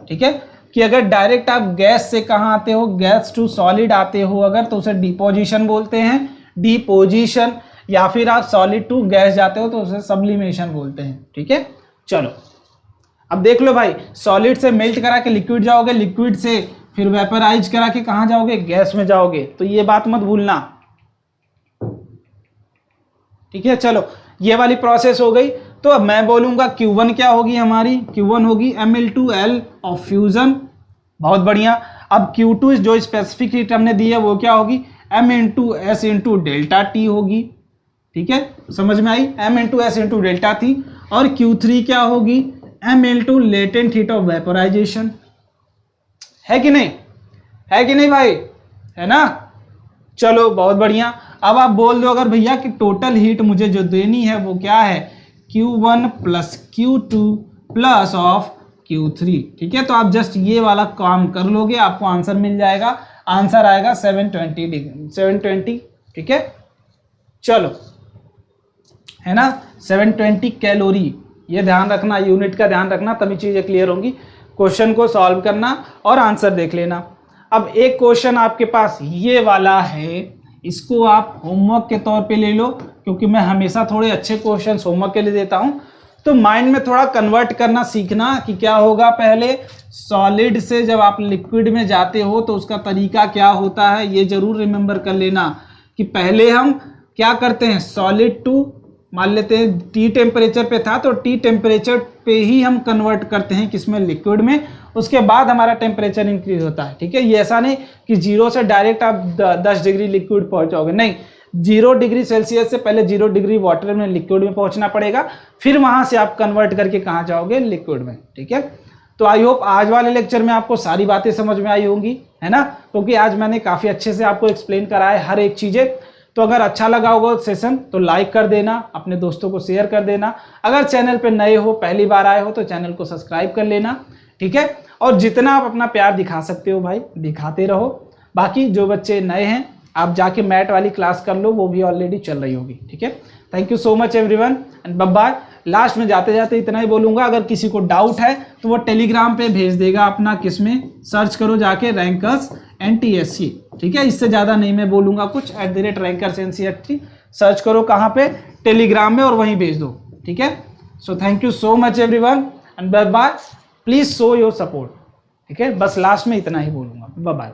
A: ठीक है। कि अगर डायरेक्ट आप गैस से कहाँ आते हो, गैस टू सॉलिड आते हो अगर, तो उसे डिपोजिशन बोलते हैं, डिपोजिशन। या फिर आप सॉलिड टू गैस जाते हो तो उसे सब्लिमेशन बोलते हैं, ठीक है। चलो अब देख लो भाई, सॉलिड से मेल्ट करा के लिक्विड जाओगे, लिक्विड से फिर वेपराइज करा के कहाँ जाओगे, गैस में जाओगे। तो ये बात मत भूलना, ठीक है। चलो ये वाली प्रोसेस हो गई। तो अब मैं बोलूंगा Q1 क्या होगी हमारी, Q1 होगी M(L) ऑफ फ्यूजन, बहुत बढ़िया। अब Q2 जो स्पेसिफिक हीट हमने दी है वो क्या होगी, M(S)(Δt) होगी, ठीक है, समझ में आई, M(S)(Δt) और Q3 क्या होगी, M latent heat of vaporisation, है कि नहीं, है कि नहीं भाई, है ना। चलो बहुत बढ़िया। अब आप बोल दो अगर भैया कि टोटल हीट मुझे जो देनी है वो क्या है, Q1 plus Q2 plus of Q3, ठीक है। तो आप जस्ट ये वाला काम कर लोगे, आपको आंसर मिल जाएगा, आंसर आएगा 720, ठीक है। चलो, है ना, 720 कैलोरी, ये ध्यान रखना, यूनिट का ध्यान रखना, तभी चीजें क्लियर होंगी। क्वेश्चन को सॉल्व करना और आंसर देख लेना। अब एक क्वेश्चन आपके पास ये वाला है, इसको आप होमवर्क के तौर पे ले लो, क्योंकि मैं हमेशा थोड़े अच्छे क्वेश्चन होमवर्क के लिए देता हूं। तो माइंड में थोड़ा कन्वर्ट करना सीखना कि क्या होगा, पहले सॉलिड से जब आप लिक्विड में जाते हो तो उसका तरीका क्या होता है, ये जरूर रिमेंबर कर लेना कि पहले हम क्या करते हैं, सॉलिड टू मान लेते हैं T टेम्परेचर पे था तो T टेम्परेचर पे ही हम कन्वर्ट करते हैं किसमें, लिक्विड में, उसके बाद हमारा टेम्परेचर इंक्रीज होता है, ठीक है। ये ऐसा नहीं कि 0 से डायरेक्ट आप 10 डिग्री लिक्विड पहुंचोगे, नहीं, 0 डिग्री सेल्सियस से पहले 0 डिग्री वाटर में लिक्विड में पहुंचना पड़ेगा, फिर वहां से आप कन्वर्ट करके कहाँ जाओगे, लिक्विड में, ठीक है। तो आई होप आज वाले लेक्चर में आपको सारी बातें समझ में आई होंगी, है ना, क्योंकि आज मैंने काफ़ी अच्छे से आपको एक्सप्लेन करा है हर एक चीज़ें। तो अगर अच्छा लगा होगा सेशन तो लाइक कर देना, अपने दोस्तों को शेयर कर देना, अगर चैनल पे नए हो, पहली बार आए हो तो चैनल को सब्सक्राइब कर लेना, ठीक है। और जितना आप अपना प्यार दिखा सकते हो भाई दिखाते रहो। बाकी जो बच्चे नए हैं आप जाके मैट वाली क्लास कर लो, वो भी ऑलरेडी चल रही होगी, ठीक है। Thank you so much everyone and bye bye. Last में जाते जाते इतना ही बोलूंगा, अगर किसी को डाउट है तो वो टेलीग्राम पे भेज देगा अपना, किसमें सर्च करो जाके, रैंकर्स NTSC, ठीक है। इससे ज़्यादा नहीं मैं बोलूँगा कुछ, @rankers NCERT सर्च करो कहाँ पे, टेलीग्राम में, और वहीं भेज दो, ठीक है। So thank you so much everyone and bye bye. Please show your support, ठीक है। बस लास्ट में इतना ही बोलूँगा, बाय बाय।